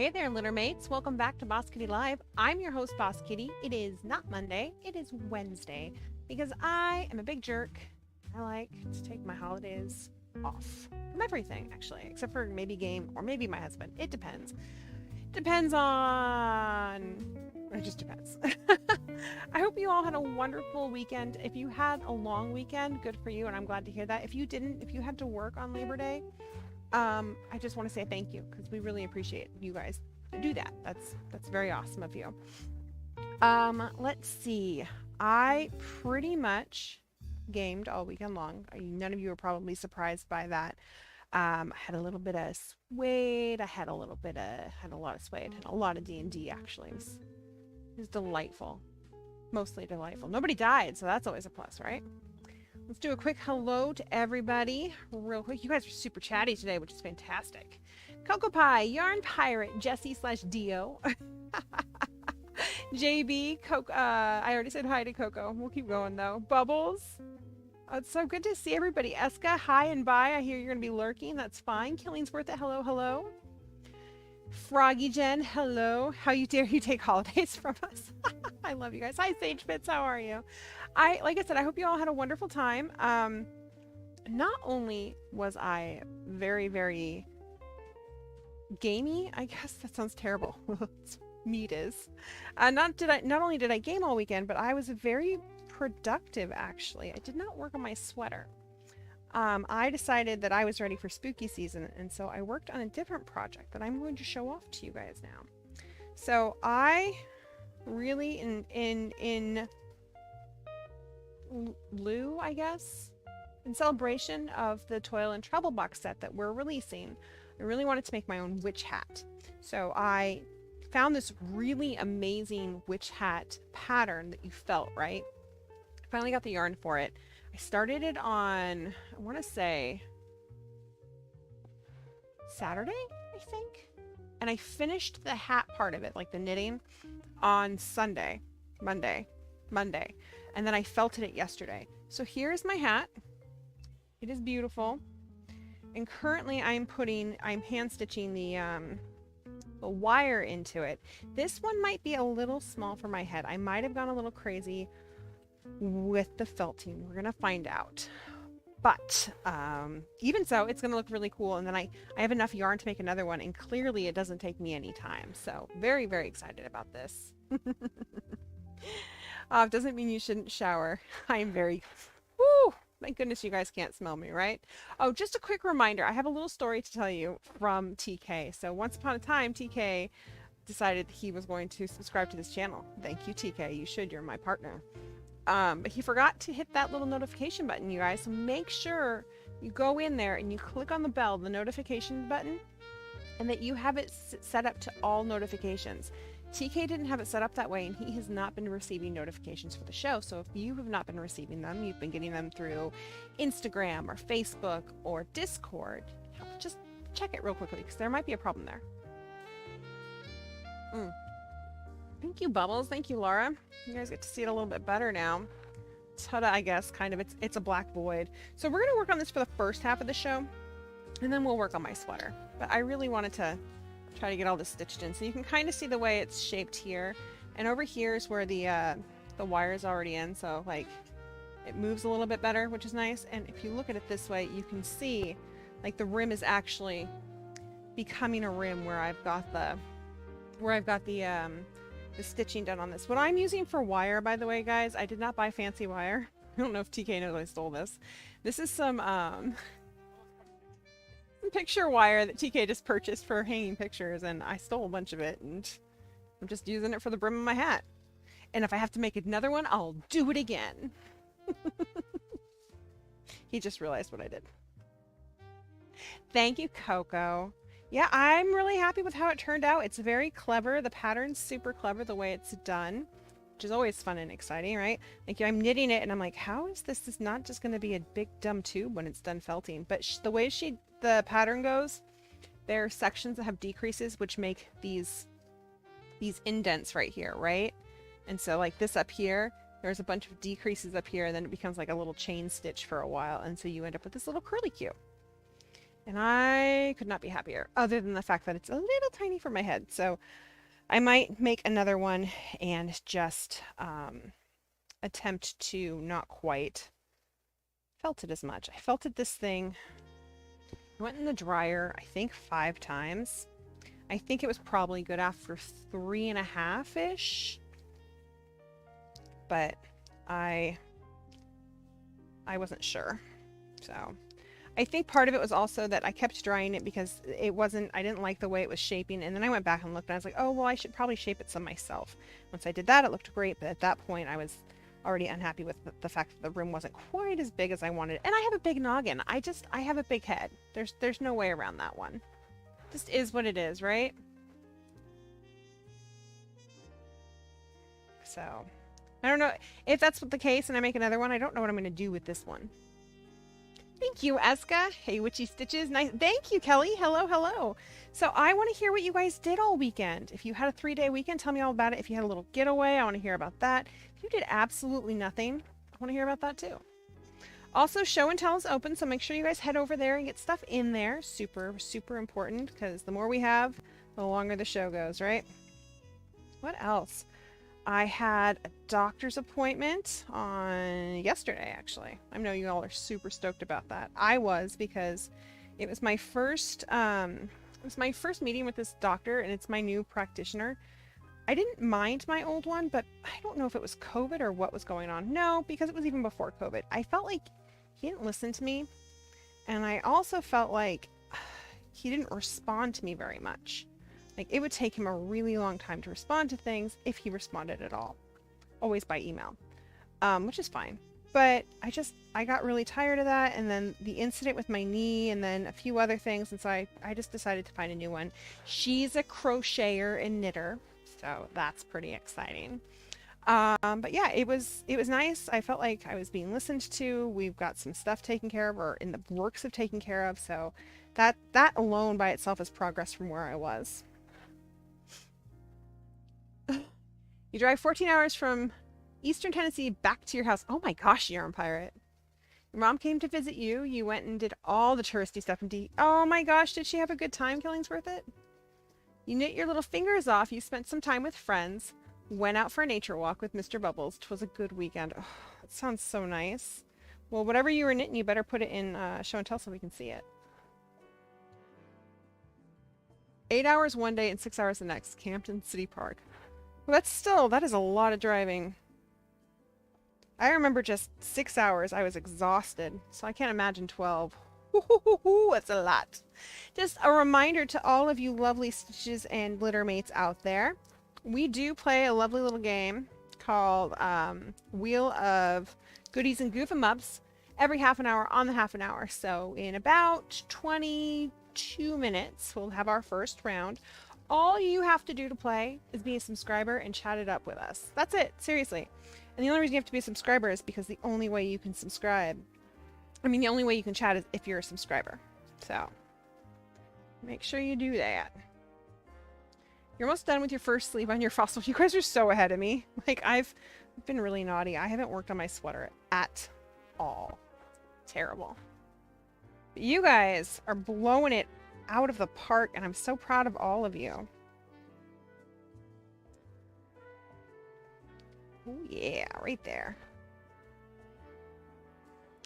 Hey there, littermates. Welcome back to Boss Kitty Live. I'm your host, Boss Kitty. It is not Monday, it is Wednesday because I am a big jerk. I like to take my holidays off from everything, actually, except for maybe game or maybe my husband. It depends. Depends on. It just depends. I hope you all had a wonderful weekend. If you had a long weekend, good for you, and I'm glad to hear that. If you didn't, if you had to work on Labor Day, I just want to say thank you because we really appreciate you guys do that. That's very awesome of you. Let's see. I pretty much gamed all weekend long. None of you are probably surprised by that. I had a little bit of Suede. I had a lot of Suede. Had a lot of D&D actually. It was delightful. Mostly delightful. Nobody died, so that's always a plus, right? Let's do a quick hello to everybody real quick. You guys are super chatty today, which is fantastic. Cocoa Pie, Yarn Pirate, Jessie/Dio. JB, Coco, I already said hi to Coco. We'll keep going though. Bubbles. Oh, it's so good to see everybody. Eska, hi and bye. I hear you're going to be lurking. That's fine. Killing's worth it. Hello, hello. Froggy Jen, hello. How you dare you take holidays from us? I love you guys. Hi, Sage Fitz. How are you? Like I said, I hope you all had a wonderful time. Not only was I very, very gamey, I guess that sounds terrible. Meat is. Not only did I game all weekend, but I was very productive actually. I did not work on my sweater. I decided that I was ready for spooky season, and so I worked on a different project that I'm going to show off to you guys now. So I really in lieu, I guess, in celebration of the Toil and Trouble box set that we're releasing, I really wanted to make my own witch hat. So I found this really amazing witch hat pattern that you felt, right? I finally got the yarn for it. I started it on, I want to say, Saturday, I think? And I finished the hat part of it, like the knitting, on Monday. And then I felted it yesterday. So here's my hat. It is beautiful. And currently I'm hand stitching the wire into it. This one might be a little small for my head. I might have gone a little crazy with the felting. We're gonna find out, but even so, it's gonna look really cool. And then I have enough yarn to make another one, and clearly it doesn't take me any time, so very, very excited about this. Doesn't mean you shouldn't shower. I'm very woo, thank goodness you guys can't smell me, right? Oh, just a quick reminder, I have a little story to tell you from TK. So once upon a time, TK decided he was going to subscribe to this channel. Thank you, TK. You should. You're my partner. But he forgot to hit that little notification button, you guys. So make sure you go in there and you click on the bell, the notification button, and that you have it set up to all notifications. TK didn't have it set up that way, and he has not been receiving notifications for the show. So if you have not been receiving them, you've been getting them through Instagram or Facebook or Discord, just check it real quickly because there might be a problem there. Thank you, Bubbles. Thank you, Laura. You guys get to see it a little bit better now. Ta-da, I guess, kind of. It's a black void. So we're going to work on this for the first half of the show, and then we'll work on my sweater. But I really wanted to try to get all this stitched in. So you can kind of see the way it's shaped here. And over here is where the wire is already in. So, like, it moves a little bit better, which is nice. And if you look at it this way, you can see, like, the rim is actually becoming a rim where I've got the stitching done on this. What I'm using for wire, by the way, guys, I did not buy fancy wire. I don't know if TK knows I stole this. This is some picture wire that TK just purchased for hanging pictures, and I stole a bunch of it, and I'm just using it for the brim of my hat. And if I have to make another one, I'll do it again. He just realized what I did. Thank you, Coco. Yeah, I'm really happy with how it turned out. It's very clever. The pattern's super clever the way it's done, which is always fun and exciting, right? Like, I'm knitting it and I'm like, how is this? This is not just going to be a big dumb tube when it's done felting. But the way the pattern goes, there are sections that have decreases which make these indents right here, right? And so like this up here, there's a bunch of decreases up here, and then it becomes like a little chain stitch for a while, and so you end up with this little curly Q. And I could not be happier, other than the fact that it's a little tiny for my head. So I might make another one and just attempt to not quite felt it as much. I felted this thing. I went in the dryer, I think 5 times. I think it was probably good after 3.5-ish. But I wasn't sure. So I think part of it was also that I kept drying it because I didn't like the way it was shaping. And then I went back and looked and I was like, oh, well, I should probably shape it some myself. Once I did that, it looked great. But at that point, I was already unhappy with the fact that the room wasn't quite as big as I wanted. And I have a big noggin. I have a big head. There's no way around that one. Just is what it is, right? So I don't know if that's the case and I make another one. I don't know what I'm going to do with this one. Thank you, Eska. Hey, Witchy Stitches. Nice. Thank you, Kelly. Hello, hello. So I want to hear what you guys did all weekend. If you had a 3-day weekend, tell me all about it. If you had a little getaway, I want to hear about that. If you did absolutely nothing, I want to hear about that too. Also, show and tell is open, so make sure you guys head over there and get stuff in there. Super, super important, because the more we have, the longer the show goes, right? What else? I had a doctor's appointment on yesterday, actually. I know you all are super stoked about that. I was, because it was my first meeting with this doctor, and it's my new practitioner. I didn't mind my old one, but I don't know if it was COVID or what was going on. No, because it was even before COVID. I felt like he didn't listen to me, and I also felt like he didn't respond to me very much. Like, it would take him a really long time to respond to things, if he responded at all. Always by email, which is fine. But I got really tired of that, and then the incident with my knee, and then a few other things, and so I just decided to find a new one. She's a crocheter and knitter, so that's pretty exciting. But yeah, it was nice. I felt like I was being listened to. We've got some stuff taken care of, or in the works of taking care of, so that alone by itself is progress from where I was. You drive 14 hours from Eastern Tennessee back to your house. Oh my gosh, Yarn Pirate. Your mom came to visit you. You went and did all the touristy stuff. Oh my gosh, did she have a good time? Killingsworth it? You knit your little fingers off. You spent some time with friends. Went out for a nature walk with Mr. Bubbles. 'Twas a good weekend. Oh, that sounds so nice. Well, whatever you were knitting, you better put it in show and tell so we can see it. 8 hours one day and 6 hours the next. Campton City Park. Well, that is a lot of driving. I remember just 6 hours. I was exhausted, so I can't imagine 12. That's a lot. Just a reminder to all of you lovely Stitches and Glitter mates out there. We do play a lovely little game called Wheel of Goodies and Goof 'em Ups every half an hour on the half an hour. So in about 22 minutes, we'll have our first round. All you have to do to play is be a subscriber and chat it up with us. That's it, seriously. And the only reason you have to be a subscriber is because the only way you can the only way you can chat is if you're a subscriber. So make sure you do that. You're almost done with your first sleeve on your fossil. You guys are so ahead of me. Like, I've been really naughty. I haven't worked on my sweater at all. Terrible. But you guys are blowing it out of the park, and I'm so proud of all of you. Oh yeah, right there.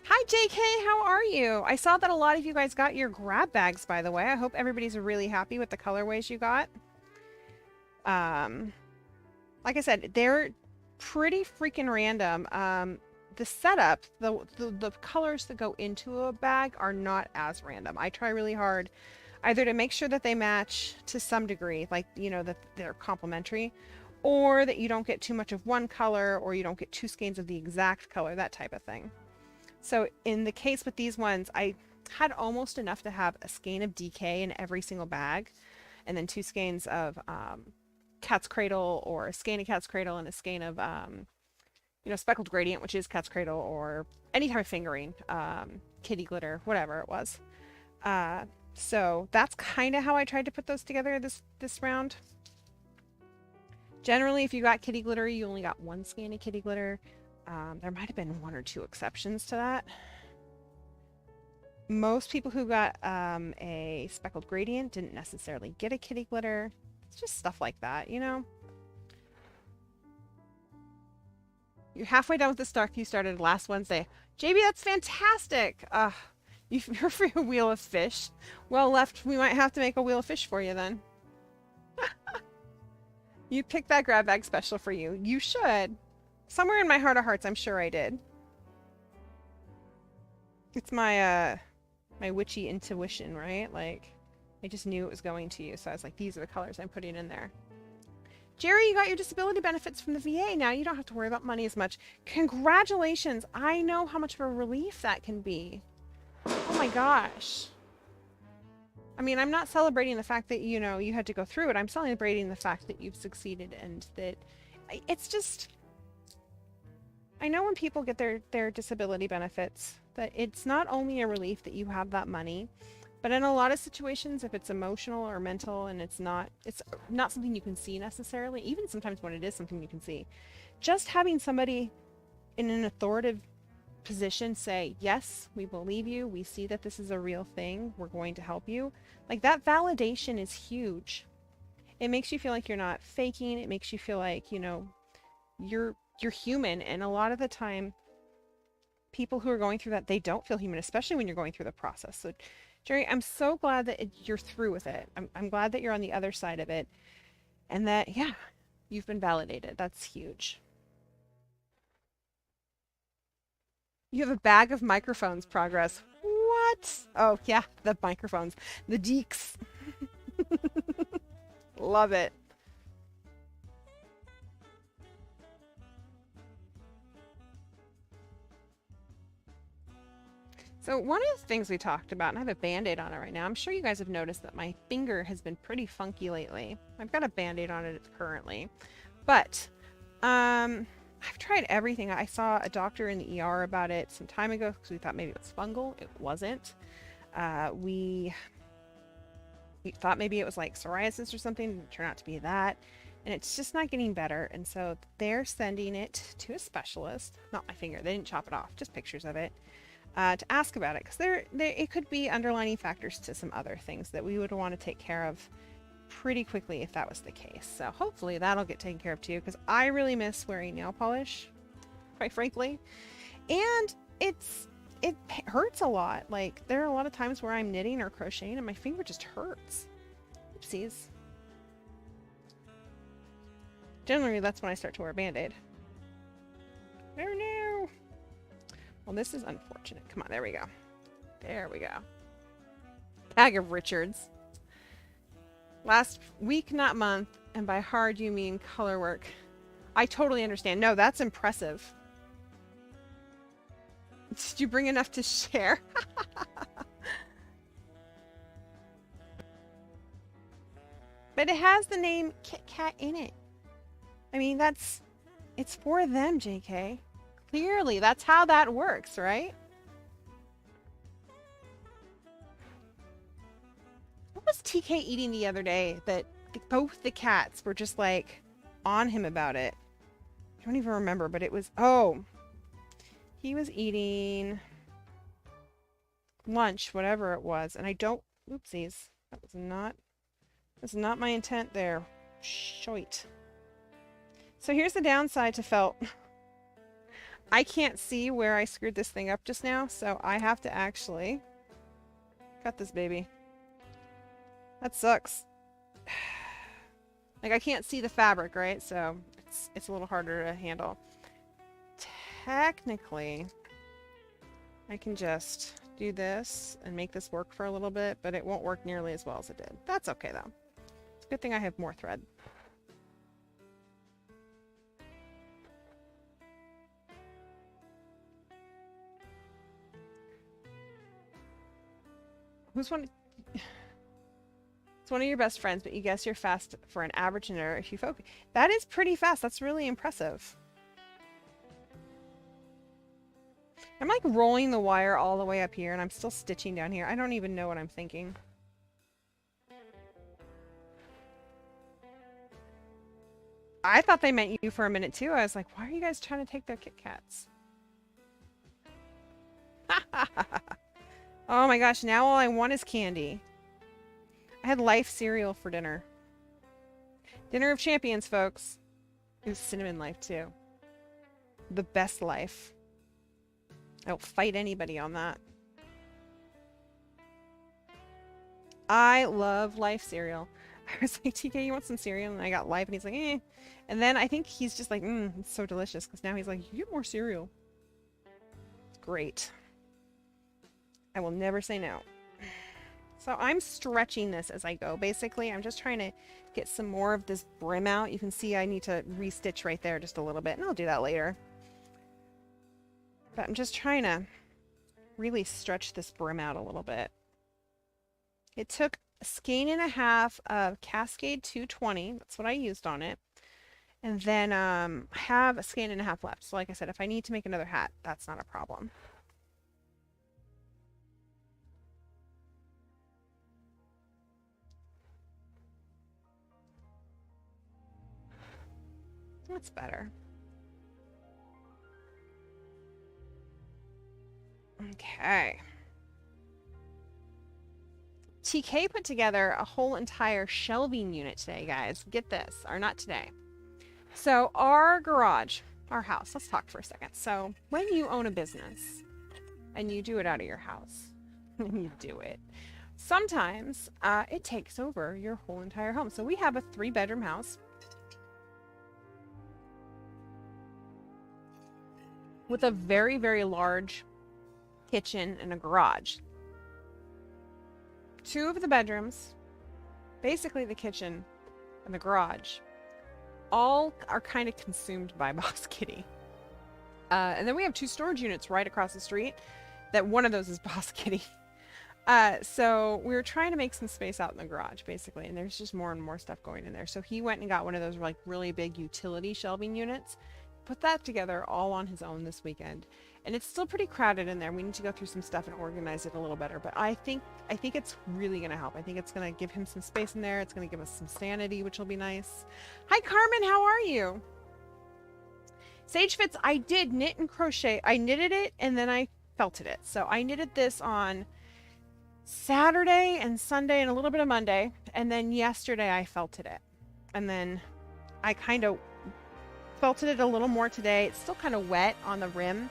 Hi JK, how are you? I saw that a lot of you guys got your grab bags, by the way. I hope everybody's really happy with the colorways you got. Like I said, they're pretty freaking random. The setup, the colors that go into a bag are not as random. I try really hard either to make sure that they match to some degree, like, you know, that they're complementary, or that you don't get too much of one color, or you don't get 2 skeins of the exact color, that type of thing. So in the case with these ones, I had almost enough to have a skein of DK in every single bag, and then 2 skeins of Cat's Cradle, or a skein of Cat's Cradle and a skein of you know, Speckled Gradient, which is Cat's Cradle, or any type of fingering, kitty glitter, whatever it was. So that's kind of how I tried to put those together this round. Generally, if you got kitty glitter, you only got 1 skein of kitty glitter. There might have been 1 or 2 exceptions to that. Most people who got a speckled gradient didn't necessarily get a kitty glitter. It's just stuff like that, you know? You're halfway done with the stock you started last Wednesday. JB, that's fantastic. You're for a wheel of fish. Well left, we might have to make a wheel of fish for you then. You picked that grab bag special for you. You should. Somewhere in my heart of hearts, I'm sure I did. It's my my witchy intuition, right? Like, I just knew it was going to you, so I was like, these are the colors I'm putting in there. Jerry, you got your disability benefits from the VA. Now you don't have to worry about money as much. Congratulations. I know how much of a relief that can be. Oh my gosh. I mean, I'm not celebrating the fact that, you know, you had to go through it. I'm celebrating the fact that you've succeeded and that it's just... I know when people get their disability benefits that it's not only a relief that you have that money, but in a lot of situations, if it's emotional or mental and it's not something you can see necessarily, even sometimes when it is something you can see, just having somebody in an authoritative position say, yes, we believe you, we see that this is a real thing, we're going to help you. Like, that validation is huge. It makes you feel like you're not faking. It makes you feel like, you know, you're human. And a lot of the time, people who are going through that, they don't feel human, especially when you're going through the process. So Jerry, I'm so glad that you're through with it. I'm glad that you're on the other side of it and that, yeah, you've been validated. That's huge. You have a bag of microphones, Progress. What? Oh, yeah, the microphones. The deeks. Love it. So one of the things we talked about, and I have a Band-Aid on it right now, I'm sure you guys have noticed that my finger has been pretty funky lately. I've got a Band-Aid on it currently. But I've tried everything. I saw a doctor in the ER about it some time ago because we thought maybe it was fungal. It wasn't. We thought maybe it was like psoriasis or something. It didn't turn out to be that. And it's just not getting better. And so they're sending it to a specialist. Not my finger. They didn't chop it off. Just pictures of it. To ask about it. Because it could be underlining factors to some other things that we would want to take care of pretty quickly if that was the case. So hopefully that'll get taken care of too, because I really miss wearing nail polish, quite frankly. And it hurts a lot. Like, there are a lot of times where I'm knitting or crocheting and my finger just hurts. Oopsies. Generally, that's when I start to wear a Band-Aid. Oh no! Well, this is unfortunate. Come on, there we go. There we go. Bag of Richards. Last week, not month, and by hard you mean color work. I totally understand. No, that's impressive. Did you bring enough to share? But it has the name Kit Kat in it. I mean, it's for them, JK. Clearly, that's how that works, right? What was TK eating the other day that both the cats were just like on him about it? I don't even remember, but it was, oh, he was eating lunch, whatever it was, and I don't, oopsies, that's not my intent there. Shoit. So here's the downside to felt. I can't see where I screwed this thing up just now, so I have to actually cut this baby. That sucks. Like, I can't see the fabric, right? So it's a little harder to handle. Technically, I can just do this and make this work for a little bit, but it won't work nearly as well as it did. That's okay, though. It's a good thing I have more thread. Who's one? It's one of your best friends, but you guess you're fast for an average knitter if you focus. That is pretty fast. That's really impressive. I'm like rolling the wire all the way up here and I'm still stitching down here. I don't even know what I'm thinking. I thought they meant you for a minute too. I was like, why are you guys trying to take their Kit Kats? Oh my gosh, now all I want is candy. I had Life cereal for dinner. Dinner of Champions, folks. It was Cinnamon Life, too. The best life. I don't fight anybody on that. I love Life cereal. I was like, TK, you want some cereal? And I got Life, and he's like, eh. And then I think he's just like, it's so delicious. Because now he's like, you get more cereal. It's great. I will never say no. So I'm stretching this as I go. Basically, I'm just trying to get some more of this brim out. You can see I need to restitch right there just a little bit, and I'll do that later. But I'm just trying to really stretch this brim out a little bit. It took a skein and a half of Cascade 220. That's what I used on it. And then I have a skein and a half left. So like I said, if I need to make another hat, that's not a problem. That's better. Okay. TK put together a whole entire shelving unit today, guys. Get this, or not today. So our garage, our house, let's talk for a second. So when you own a business and you do it out of your house, and you do it, sometimes it takes over your whole entire home. So we have a 3-bedroom house with a very, very large kitchen and a garage. 2 of the bedrooms, basically the kitchen and the garage, all are kind of consumed by Boss Kitty. And then we have 2 storage units right across the street that one of those is Boss Kitty. So we were trying to make some space out in the garage, basically, and there's just more and more stuff going in there. So he went and got one of those like really big utility shelving units, put that together all on his own this weekend. And it's still pretty crowded in there. We need to go through some stuff and organize it a little better. But I think it's really going to help. I think it's going to give him some space in there. It's going to give us some sanity, which will be nice. Hi, Carmen. How are you? Sage Fits, I did knit and crochet. I knitted it and then I felted it. So I knitted this on Saturday and Sunday and a little bit of Monday. And then yesterday I felted it. And then I kind of felted it a little more today. It's still kind of wet on the rim.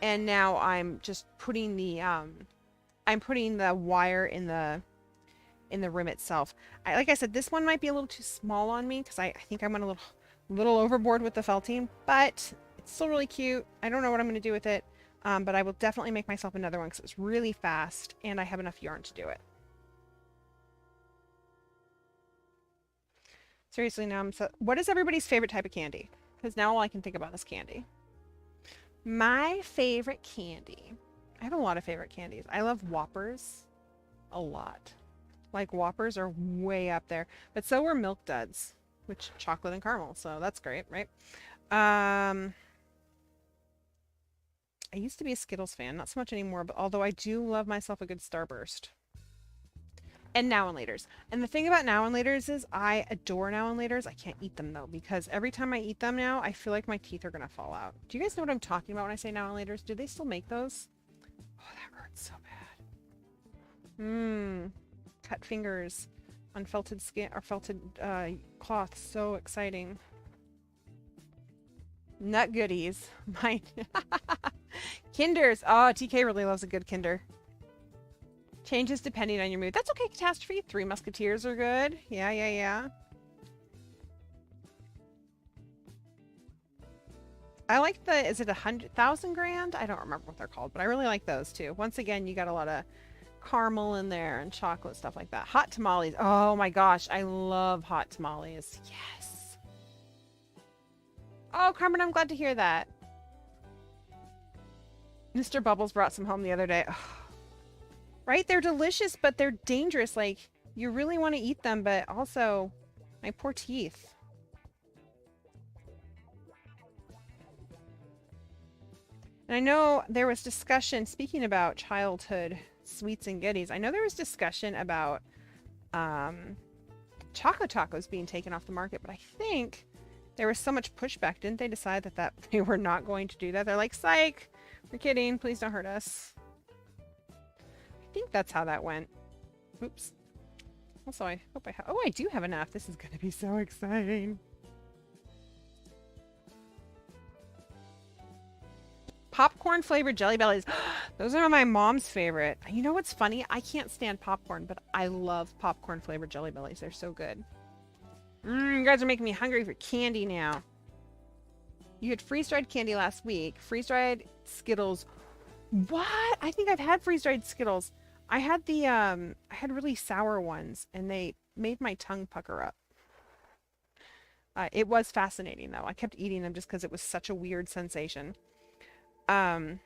And now I'm just putting the wire in the rim itself. Like I said, this one might be a little too small on me because I think I went a little overboard with the felting, but it's still really cute. I don't know what I'm going to do with it, but I will definitely make myself another one because it's really fast and I have enough yarn to do it. Seriously, now what is everybody's favorite type of candy? Because now all I can think about is candy. My favorite candy. I have a lot of favorite candies. I love Whoppers a lot. Like Whoppers are way up there. But so are Milk Duds, which chocolate and caramel. So that's great, right? I used to be a Skittles fan, not so much anymore, but although I do love myself a good Starburst. And Now and Laters. And the thing about Now and Laters is I adore Now and Laters. I can't eat them though, because every time I eat them now, I feel like my teeth are going to fall out. Do you guys know what I'm talking about when I say Now and Laters? Do they still make those? Oh, that hurts so bad. Cut fingers on felted skin or felted cloth. So exciting. Nut goodies. Mine. Kinders. Oh, TK really loves a good Kinder. Changes depending on your mood. That's okay, Catastrophe. 3 Musketeers are good. Yeah. I like the, is it 100,000 grand? I don't remember what they're called, but I really like those too. Once again, you got a lot of caramel in there and chocolate, stuff like that. Hot tamales. Oh my gosh, I love hot tamales. Yes. Oh, Carmen, I'm glad to hear that. Mr. Bubbles brought some home the other day. Oh. Right? They're delicious, but they're dangerous. Like, you really want to eat them, but also, my poor teeth. And I know there was discussion, speaking about childhood sweets and goodies, I know there was discussion about Choco Tacos being taken off the market, but I think there was so much pushback. Didn't they decide that they were not going to do that? They're like, psych, we're kidding, please don't hurt us. that's how that went. Oops. Also, I hope I have... Oh, I do have enough. This is going to be so exciting. Popcorn flavored Jelly Bellies. Those are my mom's favorite. You know what's funny? I can't stand popcorn, but I love popcorn flavored Jelly Bellies. They're so good. You guys are making me hungry for candy now. You had freeze-dried candy last week. Freeze-dried Skittles. What? I think I've had freeze-dried Skittles. I had the, I had really sour ones, and they made my tongue pucker up. It was fascinating, though. I kept eating them just because it was such a weird sensation. Have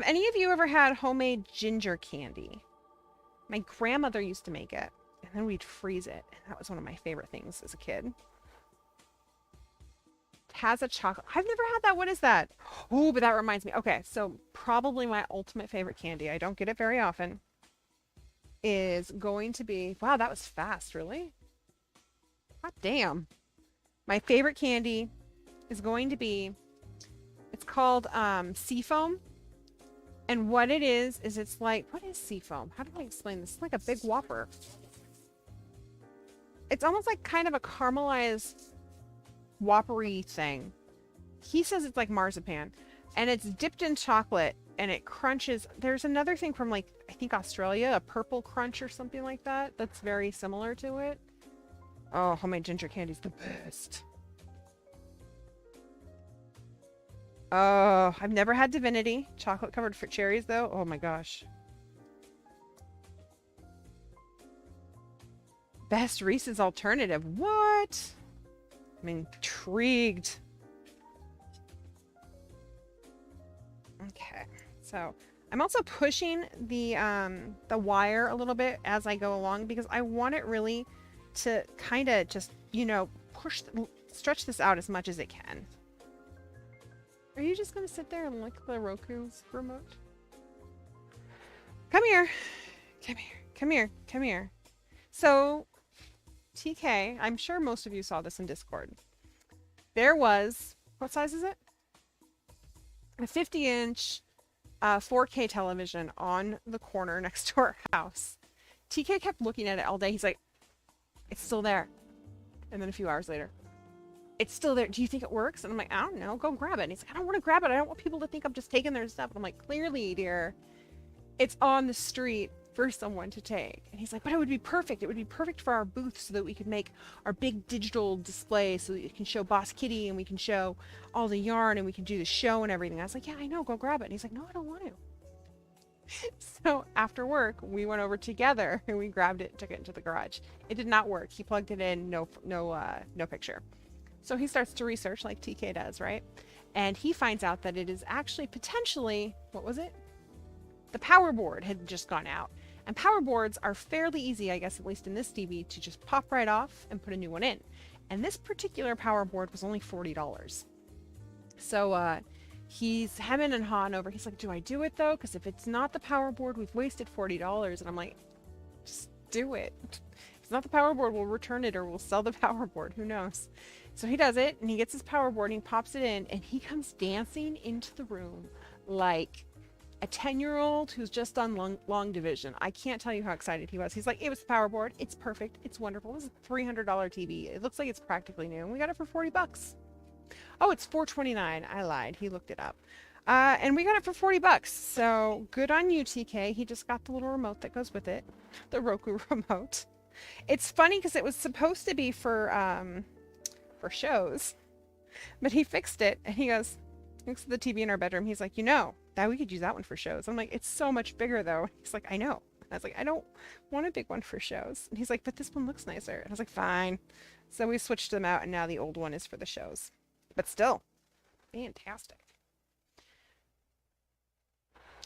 any of you ever had homemade ginger candy? My grandmother used to make it, and then we'd freeze it. And that was one of my favorite things as a kid. It has a chocolate. I've never had that. What is that? Oh, but that reminds me. Okay, so probably my ultimate favorite candy, I don't get it very often, is going to be... Wow, that was fast, really? God damn. My favorite candy is going to be... It's called Seafoam. And what it is it's like... What is Seafoam? How do I explain this? It's like a big Whopper. It's almost like kind of a caramelized Whoppery thing. He says it's like marzipan. And it's dipped in chocolate. And it crunches. There's another thing from, like, I think Australia. A purple crunch or something like that. That's very similar to it. Oh, homemade ginger candy's the best. Oh, I've never had Divinity. Chocolate covered for cherries, though. Oh my gosh. Best Reese's alternative. What? I'm intrigued. Okay, so I'm also pushing the wire a little bit as I go along because I want it really to kind of just, you know, stretch this out as much as it can. Are you just going to sit there and lick the Roku's remote? Come here. Come here. Come here. Come here. So, TK, I'm sure most of you saw this in Discord. There was, what size is it? A 50-inch 4K television on the corner next to our house. TK kept looking at it all day. He's like, it's still there. And then a few hours later, it's still there. Do you think it works? And I'm like, I don't know. Go grab it. And he's like, I don't want to grab it. I don't want people to think I'm just taking their stuff. And I'm like, clearly, dear, it's on the street for someone to take. And he's like, but it would be perfect. It would be perfect for our booth so that we could make our big digital display so that you can show Boss Kitty and we can show all the yarn and we can do the show and everything. I was like, yeah, I know. Go grab it. And he's like, no, I don't want to. So after work, we went over together and we grabbed it and took it into the garage. It did not work. He plugged it in. No picture. So he starts to research like TK does, right? And he finds out that it is actually potentially, what was it? The power board had just gone out. And power boards are fairly easy, I guess, at least in this TV, to just pop right off and put a new one in. And this particular power board was only $40. So he's hemming and hawing over. He's like, do I do it though? Because if it's not the power board, we've wasted $40. And I'm like, just do it. If it's not the power board, we'll return it or we'll sell the power board. Who knows? So he does it, and he gets his power board, and he pops it in, and he comes dancing into the room like a 10-year-old who's just done long division. I can't tell you how excited he was. He's like, it was the power board. It's perfect. It's wonderful. This is a $300 TV. It looks like it's practically new, and we got it for $40. Oh, it's $429. I lied. He looked it up. And we got it for $40. So good on you, TK. He just got the little remote that goes with it, the Roku remote. It's funny because it was supposed to be for shows, but he fixed it, and he goes, looks at the TV in our bedroom. He's like, you know, that we could use that one for shows. I'm like, it's so much bigger though. He's like, I know. And I was like, I don't want a big one for shows. And he's like, but this one looks nicer. And I was like, fine. So we switched them out, and now the old one is for the shows. But still, fantastic.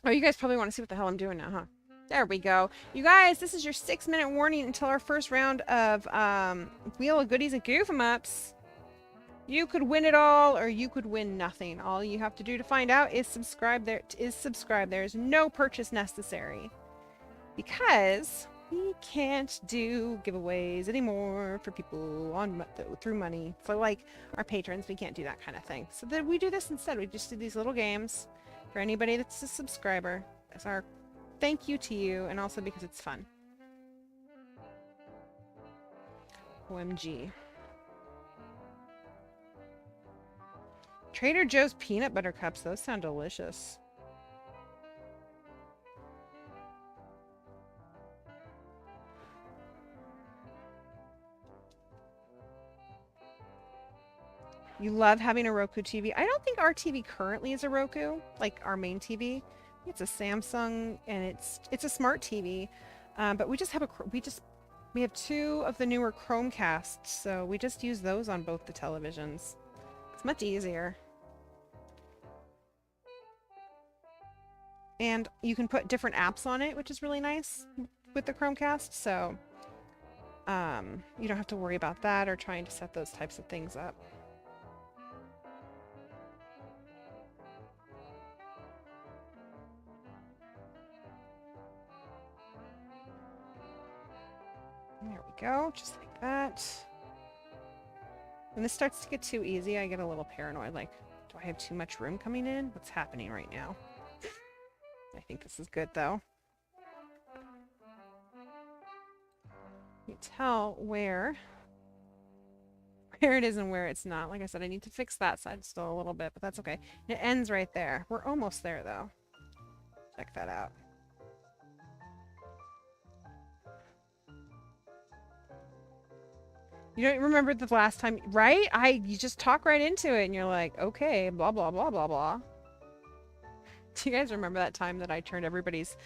Oh, you guys probably want to see what the hell I'm doing now, huh? There we go. You guys, this is your 6-minute warning until our first round of Wheel of Goodies and Goof 'em Ups. You could win it all, or you could win nothing. All you have to do to find out is subscribe. There is no purchase necessary, because we can't do giveaways anymore for people on through money. So like our patrons, we can't do that kind of thing. So then we do this instead. We just do these little games for anybody that's a subscriber. That's our thank you to you, and also because it's fun. OMG. Trader Joe's peanut butter cups. Those sound delicious. You love having a Roku TV. I don't think our TV currently is a Roku, like our main TV. It's a Samsung, and it's a smart TV. But we just have we have 2 of the newer Chromecasts, so we just use those on both the televisions. It's much easier. And you can put different apps on it, which is really nice with the Chromecast, so you don't have to worry about that or trying to set those types of things up. There we go, just like that. When this starts to get too easy, I get a little paranoid, like, do I have too much room coming in? What's happening right now? I think this is good, though. You tell where it is and where it's not. Like I said, I need to fix that side still a little bit, but that's okay. It ends right there. We're almost there, though. Check that out. You don't remember the last time, right? You just talk right into it and you're like, okay, blah, blah, blah, blah, blah. Do you guys remember that time that I turned everybody's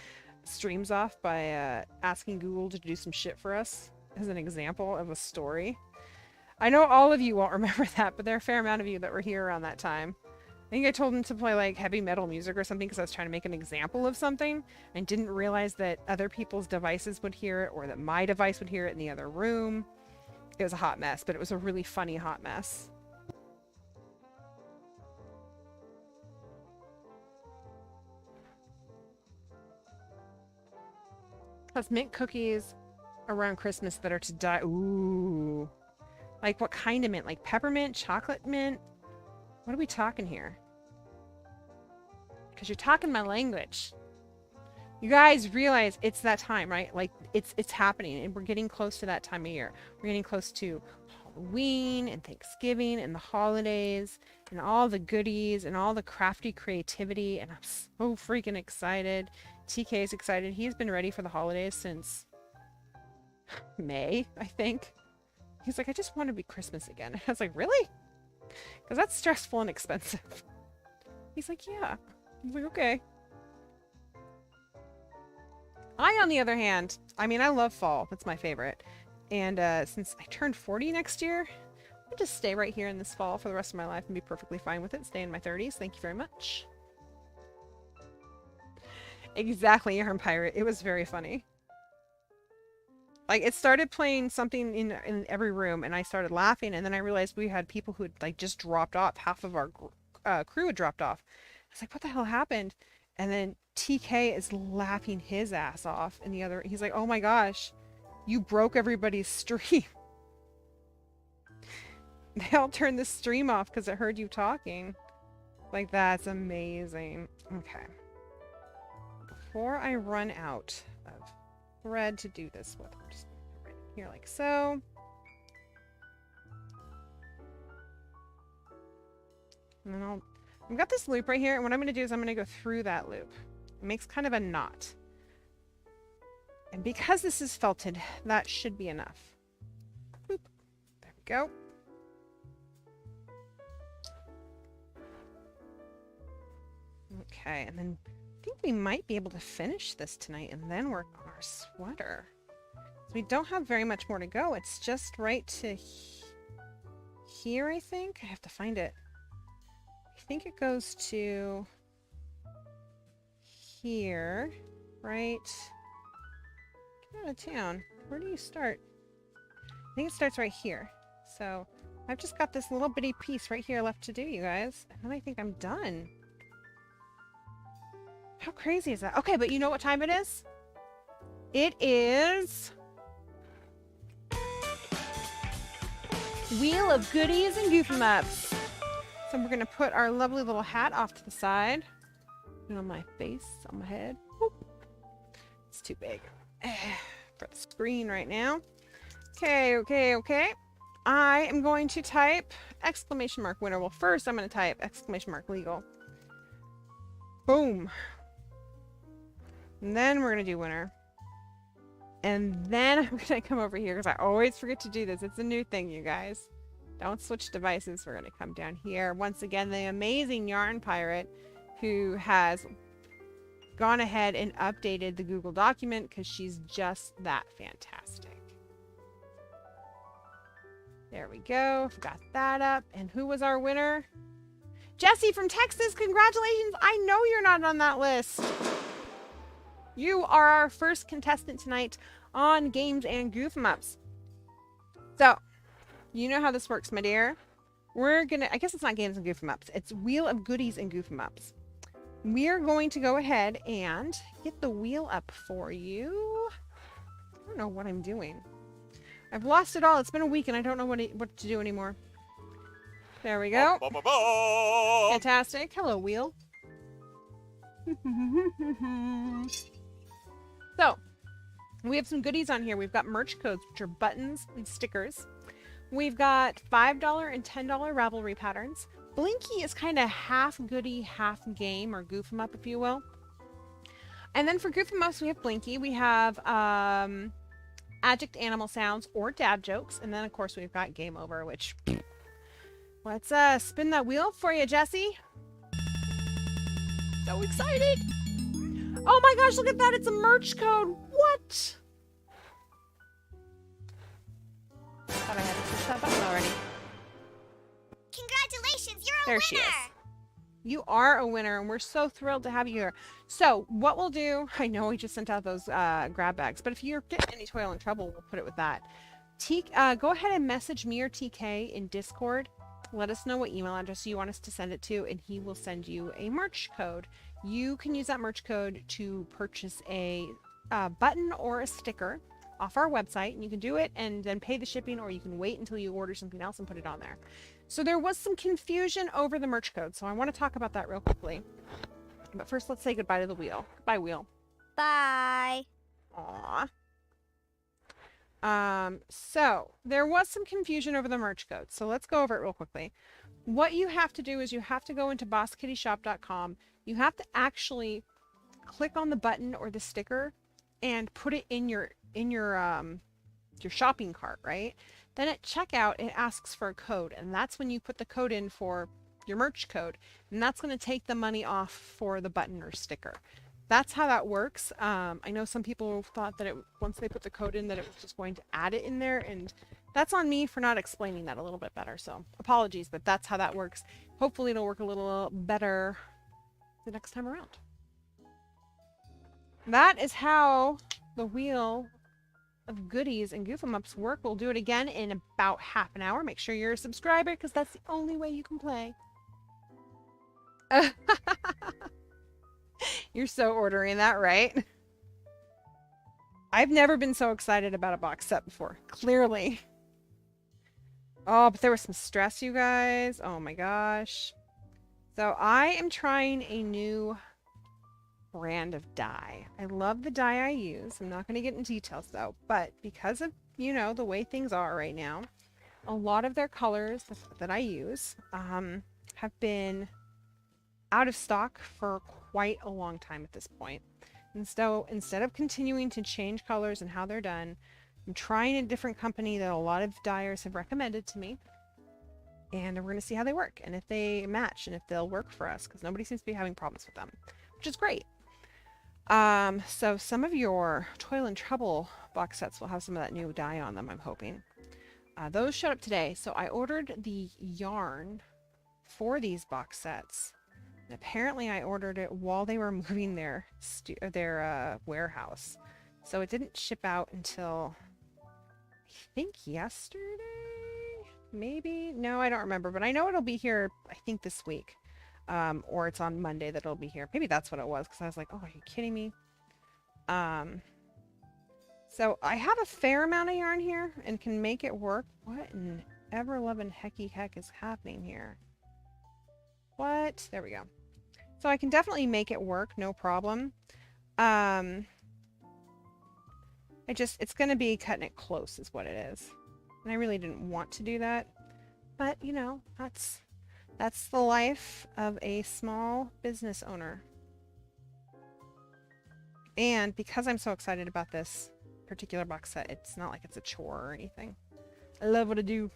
streams off by asking Google to do some shit for us as an example of a story? I know all of you won't remember that, but there are a fair amount of you that were here around that time. I think I told him to play like heavy metal music or something because I was trying to make an example of something and didn't realize that other people's devices would hear it or that my device would hear it in the other room. It was a hot mess, but it was a really funny hot mess. Plus mint cookies around Christmas that are to die. Ooh. Like what kind of mint? Like peppermint, chocolate mint? What are we talking here? Because you're talking my language. You guys realize it's that time, right? Like it's happening and we're getting close to that time of year. We're getting close to Halloween and Thanksgiving and the holidays and all the goodies and all the crafty creativity, and I'm so freaking excited. TK is excited. He's been ready for the holidays since May, I think. He's like, I just want to be Christmas again. I was like, really? Because that's stressful and expensive. He's like, yeah. I was like, okay. I, on the other hand, I mean, I love fall. That's my favorite. And since I turned 40 next year, I'll just stay right here in this fall for the rest of my life and be perfectly fine with it. Stay in my 30s. Thank you very much. Exactly, Yarn Pirate. It was very funny. Like, it started playing something in every room, and I started laughing, and then I realized we had people who had, like, just dropped off. Half of our crew had dropped off. I was like, what the hell happened? And then TK is laughing his ass off, and the other, he's like, oh my gosh, you broke everybody's stream. They all turned the stream off because it heard you talking. Like, that's amazing. Okay. Before I run out of thread to do this with, I'm just right here like so. And then I've got this loop right here, and what I'm going to do is I'm going to go through that loop. It makes kind of a knot. And because this is felted, that should be enough. Boop. There we go. Okay, and then I think we might be able to finish this tonight and then work on our sweater. So we don't have very much more to go. It's just right to here, I think. I have to find it. I think it goes to here, right? Get out of town. Where do you start? I think it starts right here. So I've just got this little bitty piece right here left to do, you guys. And then I think I'm done. How crazy is that? Okay, but you know what time it is? It is Wheel of Goodies and Goof 'em Ups. So we're gonna put our lovely little hat off to the side. Put it on my face, on my head. Whoop. too big for the screen right now. Okay, okay, okay. I am going to type exclamation mark winner. Well, first I'm going to type exclamation mark legal. Boom. And then we're going to do winner. And then I'm going to come over here because I always forget to do this. It's a new thing, you guys. Don't switch devices. We're going to come down here. Once again, the amazing Yarn Pirate who has gone ahead and updated the Google document because she's just that fantastic. There we go. Got that up. And who was our winner? Jesse from Texas. Congratulations. I know you're not on that list. You are our first contestant tonight on Games and Goof 'em Ups. So, you know how this works, my dear. We're gonna, I guess it's not Games and Goof 'em Ups. It's Wheel of Goodies and Goof 'em Ups. We're going to go ahead and get the wheel up for you. I don't know what I'm doing. I've lost it all. It's been a week and I don't know what to do anymore. There we go. Fantastic. Hello, wheel. So, we have some goodies on here. We've got merch codes, which are buttons and stickers. We've got $5 and $10 Ravelry patterns. Blinky is kind of half goodie, half game, or goof 'em up, if you will. And then for goof 'em ups, we have Blinky. We have adject animal sounds or dad jokes. And then, of course, we've got game over, which... Let's spin that wheel for you, Jesse. So excited. Oh my gosh, look at that. It's a merch code. What? Thought I had to push that button already. Congratulations, you're a there winner. She is. You are a winner, and we're so thrilled to have you here. So what we'll do, I know we just sent out those grab bags, but if you're getting any toil and trouble, we'll put it with that. Go ahead and message me or TK in Discord. Let us know what email address you want us to send it to, and he will send you a merch code. You can use that merch code to purchase a button or a sticker off our website, and you can do it and then pay the shipping, or you can wait until you order something else and put it on there. So there was some confusion over the merch code, so I want to talk about that real quickly. But first, let's say goodbye to the wheel. Goodbye, wheel. Bye. Aww. So there was some confusion over the merch code. So let's go over it real quickly. What you have to do is you have to go into bosskittyshop.com. You have to actually click on the button or the sticker and put it in your shopping cart, right? Then at checkout, it asks for a code, and that's when you put the code in for your merch code, and that's going to take the money off for the button or sticker. That's how that works. I know some people thought that once they put the code in that it was just going to add it in there, and that's on me for not explaining that a little bit better. So apologies, but that's how that works. Hopefully it'll work a little better the next time around. That is how the wheel of goodies and goof 'em ups work. We'll do it again in about half an hour. Make sure you're a subscriber because that's the only way you can play. You're so ordering that, right? I've never been so excited about a box set before. Clearly. Oh, but there was some stress, you guys. Oh my gosh. So I am trying a new brand of dye. I love the dye I use. I'm not going to get into details though, but because of, you know, the way things are right now, a lot of their colors that I use have been out of stock for quite a long time at this point. And so instead of continuing to change colors and how they're done, I'm trying a different company that a lot of dyers have recommended to me. And we're going to see how they work and if they match and if they'll work for us, because nobody seems to be having problems with them, which is great. So some of your Toil and Trouble box sets will have some of that new dye on them, I'm hoping. Those showed up today. So I ordered the yarn for these box sets. And apparently I ordered it while they were moving their warehouse. So it didn't ship out until, I think, yesterday? Maybe? No, I don't remember. But I know it'll be here, I think, this week. Or it's on Monday that it'll be here. Maybe that's what it was, because I was like, oh, are you kidding me? So I have a fair amount of yarn here and can make it work. What in ever-loving hecky heck is happening here? What? There we go. So I can definitely make it work, no problem. It's going to be cutting it close is what it is. And I really didn't want to do that. But, you know, that's the life of a small business owner. And because I'm so excited about this particular box set, it's not like it's a chore or anything. I love what I do.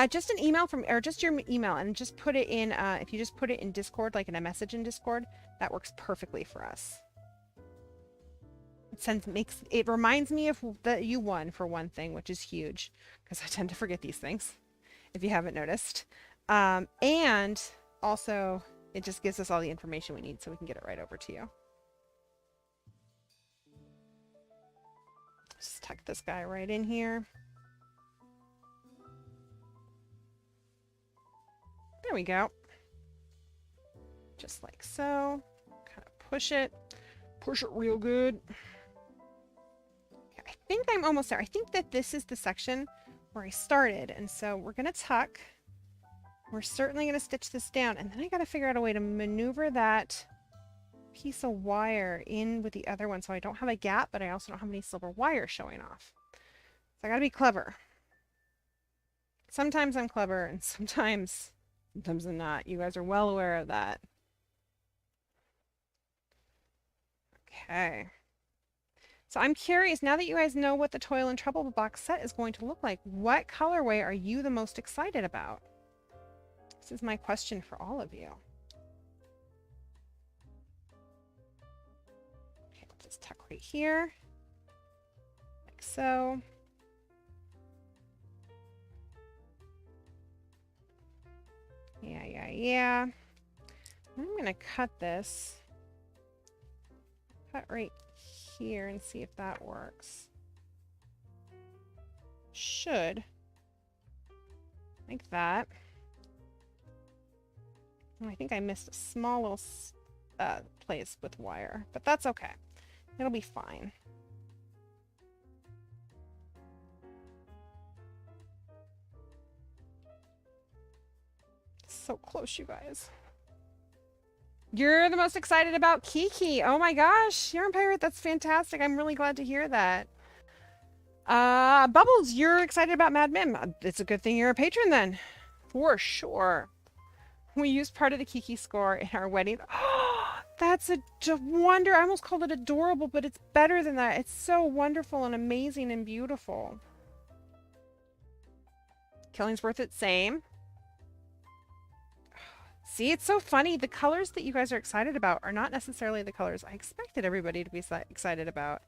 Just an email from, or just your email, and just put it in, if you just put it in Discord, like in a message in Discord, that works perfectly for us. It reminds me of that you won for one thing, which is huge, because I tend to forget these things, if you haven't noticed. And also, it just gives us all the information we need so we can get it right over to you. Just tuck this guy right in here. There we go. Just like so. Kind of push it real good. Okay, I think I'm almost there. I think that this is the section where I started, and so we're gonna tuck. We're certainly gonna stitch this down, and then I gotta figure out a way to maneuver that piece of wire in with the other one so I don't have a gap, but I also don't have any silver wire showing off. So I gotta be clever. Sometimes I'm clever, and sometimes I'm not. You guys are well aware of that. Okay. So I'm curious, now that you guys know what the Toil and Trouble box set is going to look like, what colorway are you the most excited about? This is my question for all of you. Okay, let's just tuck right here. Like so. Yeah. I'm going to cut this. Cut right here and see if that works. Should. Like that. Oh, I think I missed a small little place with wire, but that's okay. It'll be fine. So close, you guys. You're the most excited about Kiki. Oh my gosh, you're a pirate. That's fantastic. I'm really glad to hear that. Bubbles, you're excited about Mad Mim. It's a good thing you're a patron then. For sure. We used part of the Kiki score in our wedding. Oh, that's a wonder. I almost called it adorable, but it's better than that. It's so wonderful and amazing and beautiful. Killing's it. Same. See, it's so funny. The colors that you guys are excited about are not necessarily the colors I expected everybody to be excited about.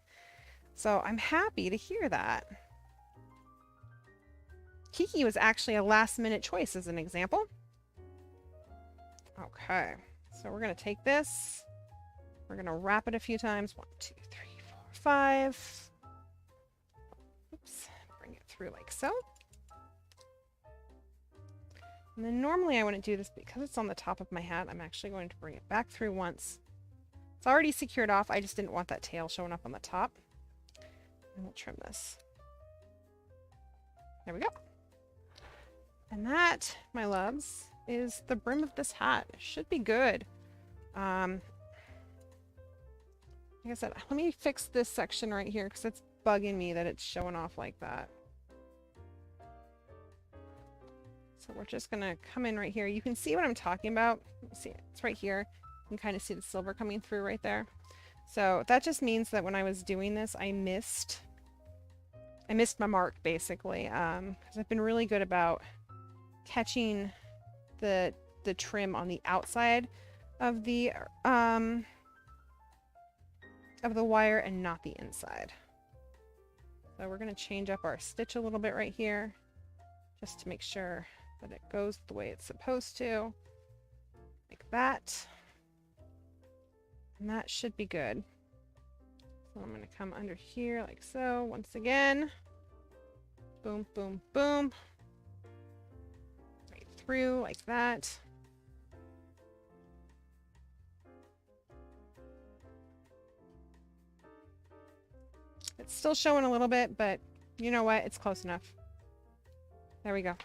So I'm happy to hear that. Kiki was actually a last-minute choice as an example. Okay, so we're going to take this. We're going to wrap it a few times. 1, 2, 3, 4, 5. Oops, bring it through like so. And then normally I wouldn't do this because it's on the top of my hat. I'm actually going to bring it back through once. It's already secured off. I just didn't want that tail showing up on the top. And we'll trim this. There we go. And that, my loves, is the brim of this hat. It should be good. Like I said, let me fix this section right here because it's bugging me that it's showing off like that. So we're just gonna come in right here. You can see what I'm talking about. Let's see, it's right here. You can kind of see the silver coming through right there. So that just means that when I was doing this, I missed my mark basically. Because I've been really good about catching the trim on the outside of the wire and not the inside. So we're gonna change up our stitch a little bit right here, just to make sure that it goes the way it's supposed to, like that. And that should be good. So I'm gonna come under here like so, once again. Boom, boom, boom. Right through like that. It's still showing a little bit, but you know what? It's close enough. There we go.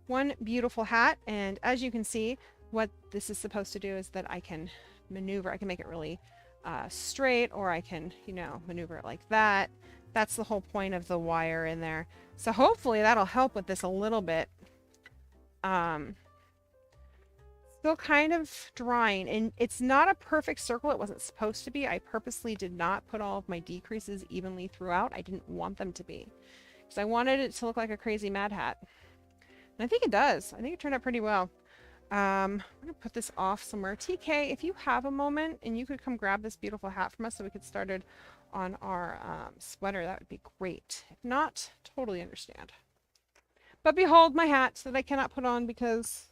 One beautiful hat, and as you can see, what this is supposed to do is that I can maneuver. I can make it really straight, or I can, you know, maneuver it like that. That's the whole point of the wire in there. So hopefully that'll help with this a little bit. Still kind of drying, and it's not a perfect circle. It wasn't supposed to be. I purposely did not put all of my decreases evenly throughout. I didn't want them to be, because I wanted it to look like a crazy Mad Hat. And I think it does. I think it turned out pretty well. I'm going to put this off somewhere. TK, if you have a moment and you could come grab this beautiful hat from us so we could start it on our sweater, that would be great. If not, totally understand. But behold my hat that I cannot put on because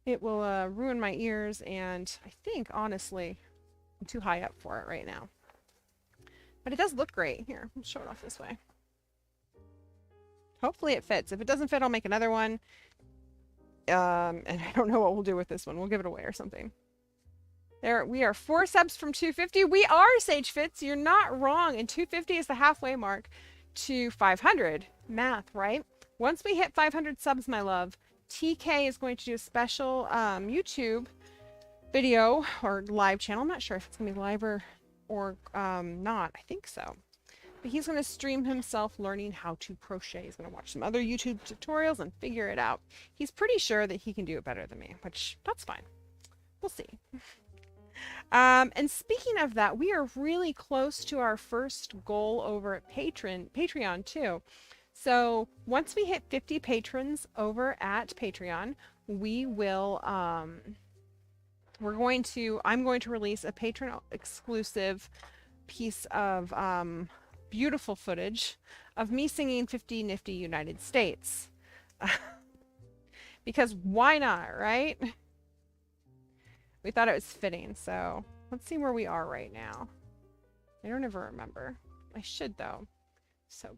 it will ruin my ears, and I think, honestly, I'm too high up for it right now. But it does look great. Here, I'll show it off this way. Hopefully it fits. If it doesn't fit, I'll make another one. And I don't know what we'll do with this one. We'll give it away or something. There, we are 4 subs from 250. We are, Sage Fits. You're not wrong. And 250 is the halfway mark to 500. Math, right? Once we hit 500 subs, my love, TK is going to do a special YouTube video or live channel. I'm not sure if it's going to be live or not. I think so. But he's going to stream himself learning how to crochet. He's going to watch some other YouTube tutorials and figure it out. He's pretty sure that he can do it better than me, which that's fine. We'll see. And speaking of that, we are really close to our first goal over at Patreon too. So once we hit 50 patrons over at Patreon, we will, I'm going to release a Patron-exclusive piece of beautiful footage of me singing 50 Nifty United States. Because why not, right? We thought it was fitting, so let's see where we are right now. I don't ever remember. I should, though. So,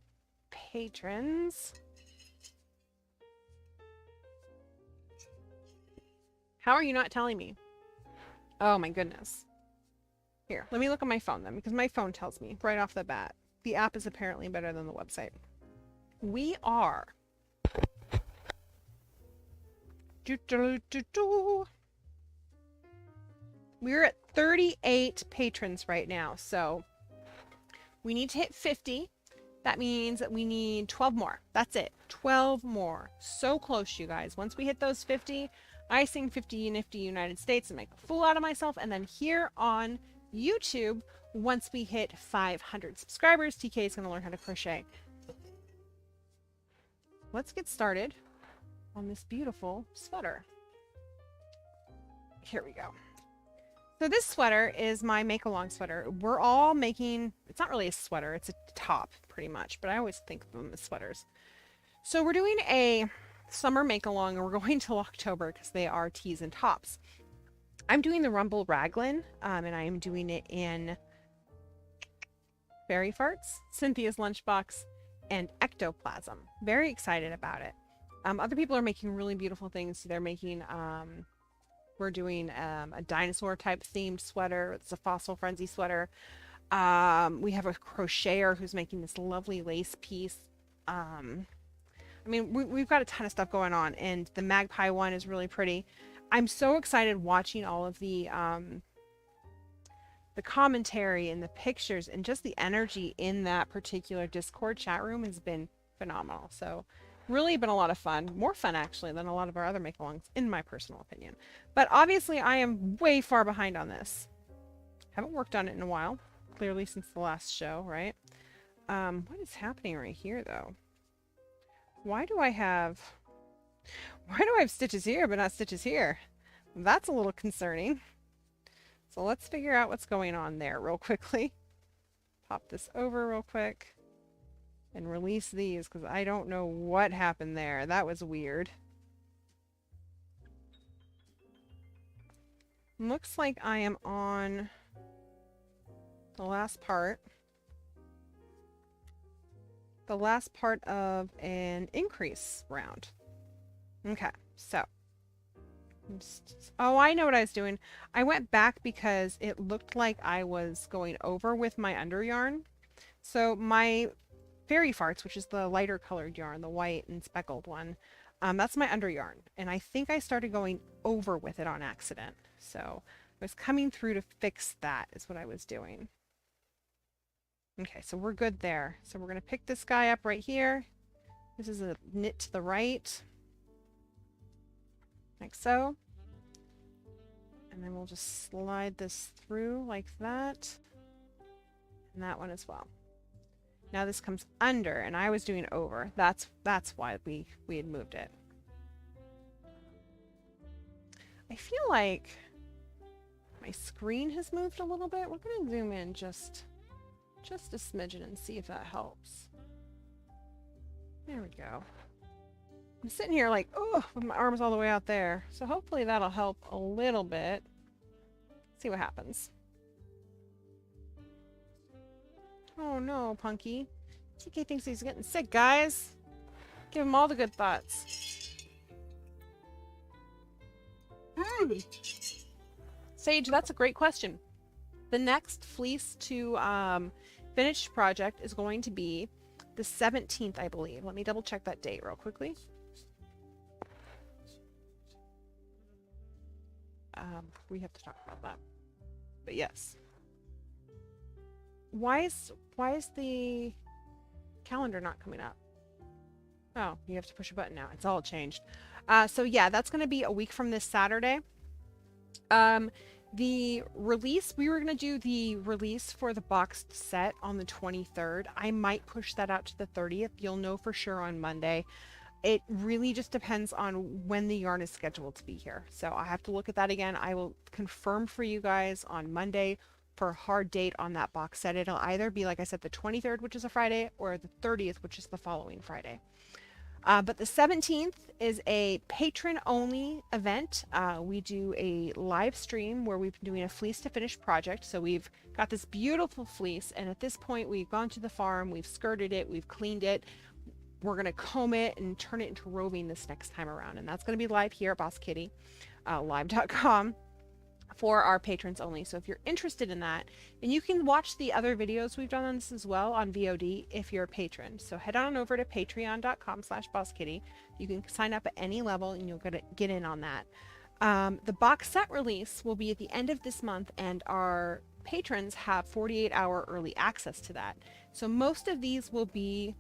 patrons. How are you not telling me? Oh my goodness. Here, let me look on my phone then, because my phone tells me right off the bat. The app is apparently better than the website. We are... We're at 38 patrons right now, so we need to hit 50. That means that we need 12 more. That's it. 12 more. So close, you guys. Once we hit those 50, I sing 50 Nifty United States and make a fool out of myself. And then here on YouTube, once we hit 500 subscribers, TK is going to learn how to crochet. Let's get started on this beautiful sweater. Here we go. So this sweater is my make-along sweater. We're all making, it's not really a sweater, it's a top pretty much, but I always think of them as sweaters. So we're doing a summer make-along, and we're going till October because they are tees and tops. I'm doing the Rumble Raglan, and I am doing it in Fairy Farts, Cynthia's Lunchbox, and Ectoplasm. Very excited about it. Other people are making really beautiful things. They're making... We're doing a dinosaur type themed sweater. It's a Fossil Frenzy sweater. We have a crocheter who's making this lovely lace piece. I mean, we've got a ton of stuff going on, and the magpie one is really pretty. I'm so excited watching all of the commentary and the pictures, and just the energy in that particular Discord chat room has been phenomenal. So really been a lot of fun. More fun, actually, than a lot of our other make-alongs, in my personal opinion. But obviously, I am way far behind on this. Haven't worked on it in a while. Clearly since the last show, right? What is happening right here, though? Why do I have stitches here, but not stitches here? That's a little concerning. So let's figure out what's going on there real quickly. Pop this over real quick. And release these, because I don't know what happened there. That was weird. Looks like I am on the last part. The last part of an increase round. Okay, so. Oh, I know what I was doing. I went back because it looked like I was going over with my under yarn. So my Fairy Farts, which is the lighter colored yarn, the white and speckled one, that's my under yarn, and I think I started going over with it on accident. So I was coming through to fix that is what I was doing. Okay, so we're good there. So we're going to pick this guy up right here. This is a knit to the right. Like so. And then we'll just slide this through like that. And that one as well. Now this comes under, and I was doing over. That's why we had moved it. I feel like my screen has moved a little bit. We're going to zoom in just a smidgen and see if that helps. There we go. I'm sitting here like, oh, with my arms all the way out there. So hopefully that'll help a little bit. See what happens. Oh no, Punky. TK thinks he's getting sick, guys. Give him all the good thoughts. Sage, that's a great question. The next Fleece to finish project is going to be the 17th, I believe. Let me double check that date real quickly. We have to talk about that. But yes. Why is the calendar not coming up? Oh, you have to push a button now. It's all changed. So yeah, that's going to be a week from this Saturday. The release, we were going to do the release for the boxed set on the 23rd. I might push that out to the 30th. You'll know for sure on Monday. It really just depends on when the yarn is scheduled to be here. So I have to look at that again. I will confirm for you guys on Monday for a hard date on that box set. It'll either be, like I said, the 23rd, which is a Friday, or the 30th, which is the following Friday. But the 17th is a patron-only event. We do a live stream where we've been doing a fleece to finish project. So we've got this beautiful fleece, and at this point we've gone to the farm, we've skirted it, we've cleaned it. We're going to comb it and turn it into roving this next time around. And that's going to be live here at Boss Kitty, live.com. for our patrons only. So if you're interested in that, and you can watch the other videos we've done on this as well on VOD if you're a patron. So head on over to patreon.com/bosskitty. You can sign up at any level and you'll get in on that. The box set release will be at the end of this month, and our patrons have 48-hour early access to that. So most of these will be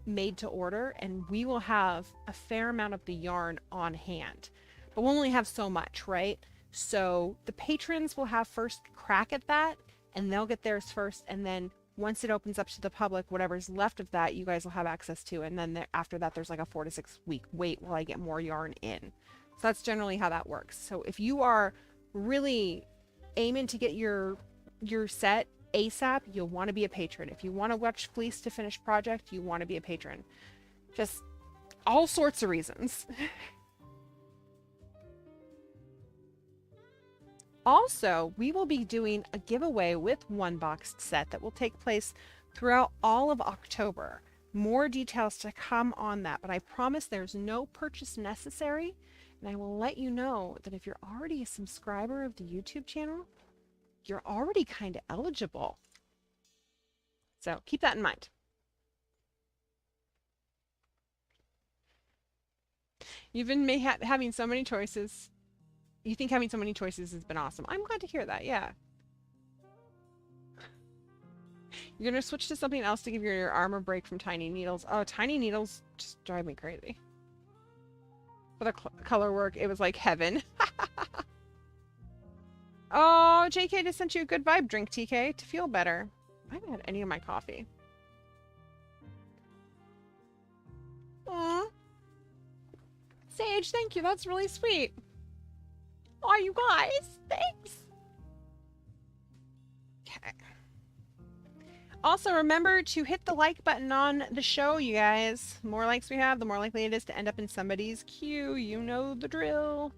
made to order, and we will have a fair amount of the yarn on hand, but we'll only have so much, right? So the patrons will have first crack at that, and they'll get theirs first, and then once it opens up to the public, whatever's left of that you guys will have access to, and then after that there's like a 4 to 6 week wait while I get more yarn in. So that's generally how that works. So if you are really aiming to get your set ASAP, you'll want to be a patron. If you want to watch Fleece to finish project, you want to be a patron. Just all sorts of reasons. Also, we will be doing a giveaway with one boxed set that will take place throughout all of October. More details to come on that, but I promise there's no purchase necessary, and I will let you know that if you're already a subscriber of the YouTube channel, you're already kind of eligible. So keep that in mind. You've been having so many choices. You think having so many choices has been awesome. I'm glad to hear that, yeah. You're going to switch to something else to give your arm a break from tiny needles. Oh, tiny needles just drive me crazy. For the color work, it was like heaven. Oh, JK just sent you a good vibe drink, TK, to feel better. I haven't had any of my coffee. Aw. Sage, thank you. That's really sweet. Oh, you guys. Thanks. Okay. Also, remember to hit the like button on the show, you guys. The more likes we have, the more likely it is to end up in somebody's queue. You know the drill.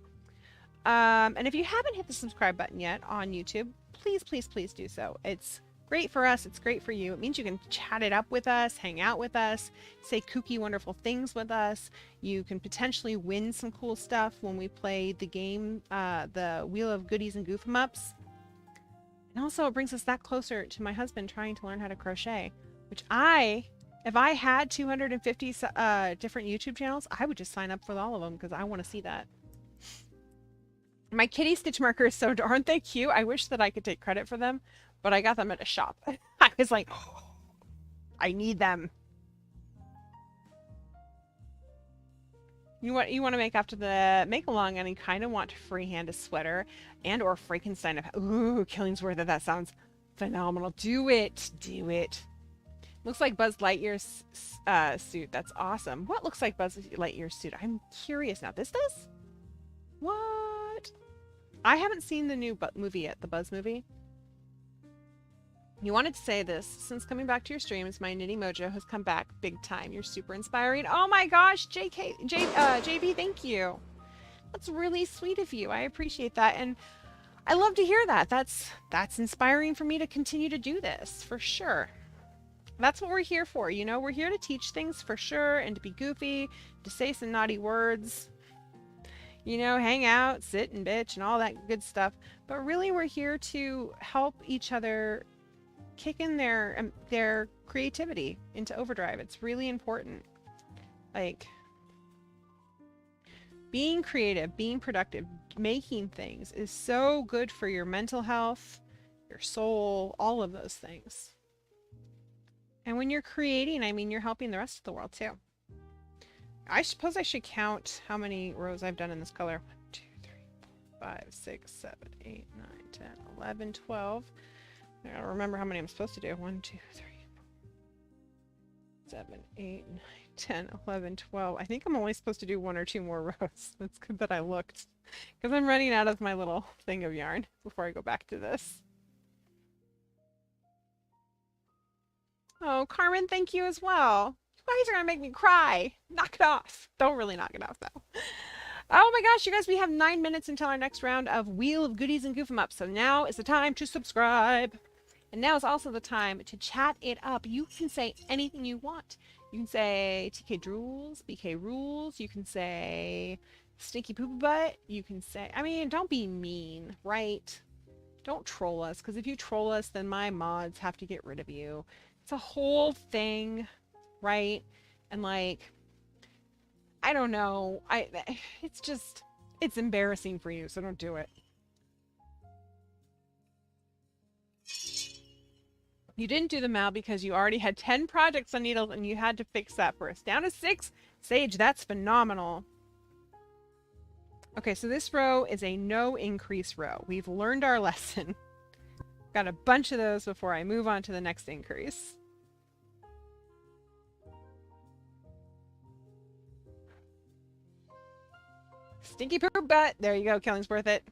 And if you haven't hit the subscribe button yet on YouTube, please, please, please do so. It's great for us. It's great for you. It means you can chat it up with us, hang out with us, say kooky, wonderful things with us. You can potentially win some cool stuff when we play the game, the Wheel of Goodies and Goof 'em Ups. And also it brings us that closer to my husband trying to learn how to crochet, which if I had 250 different YouTube channels, I would just sign up for all of them because I want to see that. My kitty stitch markers, so aren't they cute? I wish that I could take credit for them, but I got them at a shop. I was like, oh, I need them. You want to make after the make along, and you kind of want to freehand a sweater and or Frankenstein. Ooh, Killingsworth, that sounds phenomenal. Do it, do it. Looks like Buzz Lightyear's suit. That's awesome. What looks like Buzz Lightyear's suit? I'm curious now. This does? What? I haven't seen the new movie yet, the Buzz movie. You wanted to say this. Since coming back to your streams, my knitting mojo has come back big time. You're super inspiring. Oh my gosh, JB, thank you. That's really sweet of you. I appreciate that. And I love to hear that. That's inspiring for me to continue to do this, for sure. That's what we're here for, you know? We're here to teach things for sure, and to be goofy, to say some naughty words, you know, hang out, sit and bitch and all that good stuff. But really we're here to help each other kick in their creativity into overdrive. It's really important. Like, being creative, being productive, making things is so good for your mental health, your soul, all of those things. And when you're creating, I mean, you're helping the rest of the world too. I suppose I should count how many rows I've done in this color. 1, 2, 3, 4, 5, 6, 7, 8, 9, 10, 11, 12. I gotta remember how many I'm supposed to do. 1, 2, 3, 4, 7, 8, 9, 10, 11, 12. I think I'm only supposed to do 1 or 2 more rows. That's good that I looked, because I'm running out of my little thing of yarn before I go back to this. Oh, Carmen, thank you as well. You guys are gonna make me cry. Knock it off. Don't really knock it off though. Oh my gosh, you guys, we have 9 minutes until our next round of Wheel of Goodies and Goof 'em Up. So now is the time to subscribe. And now is also the time to chat it up. You can say anything you want. You can say TK Drools, BK Rules. You can say Stinky Poop Butt. You can say, I mean, don't be mean, right? Don't troll us, because if you troll us, then my mods have to get rid of you. It's a whole thing, right? And like, I don't know. It's just, it's embarrassing for you, so don't do it. You didn't do the mal because you already had 10 projects on needles and you had to fix that first. Down to 6. Sage, that's phenomenal. Okay, so this row is a no increase row. We've learned our lesson. Got a bunch of those before I move on to the next increase. Stinky poop butt. There you go. Killing's worth it.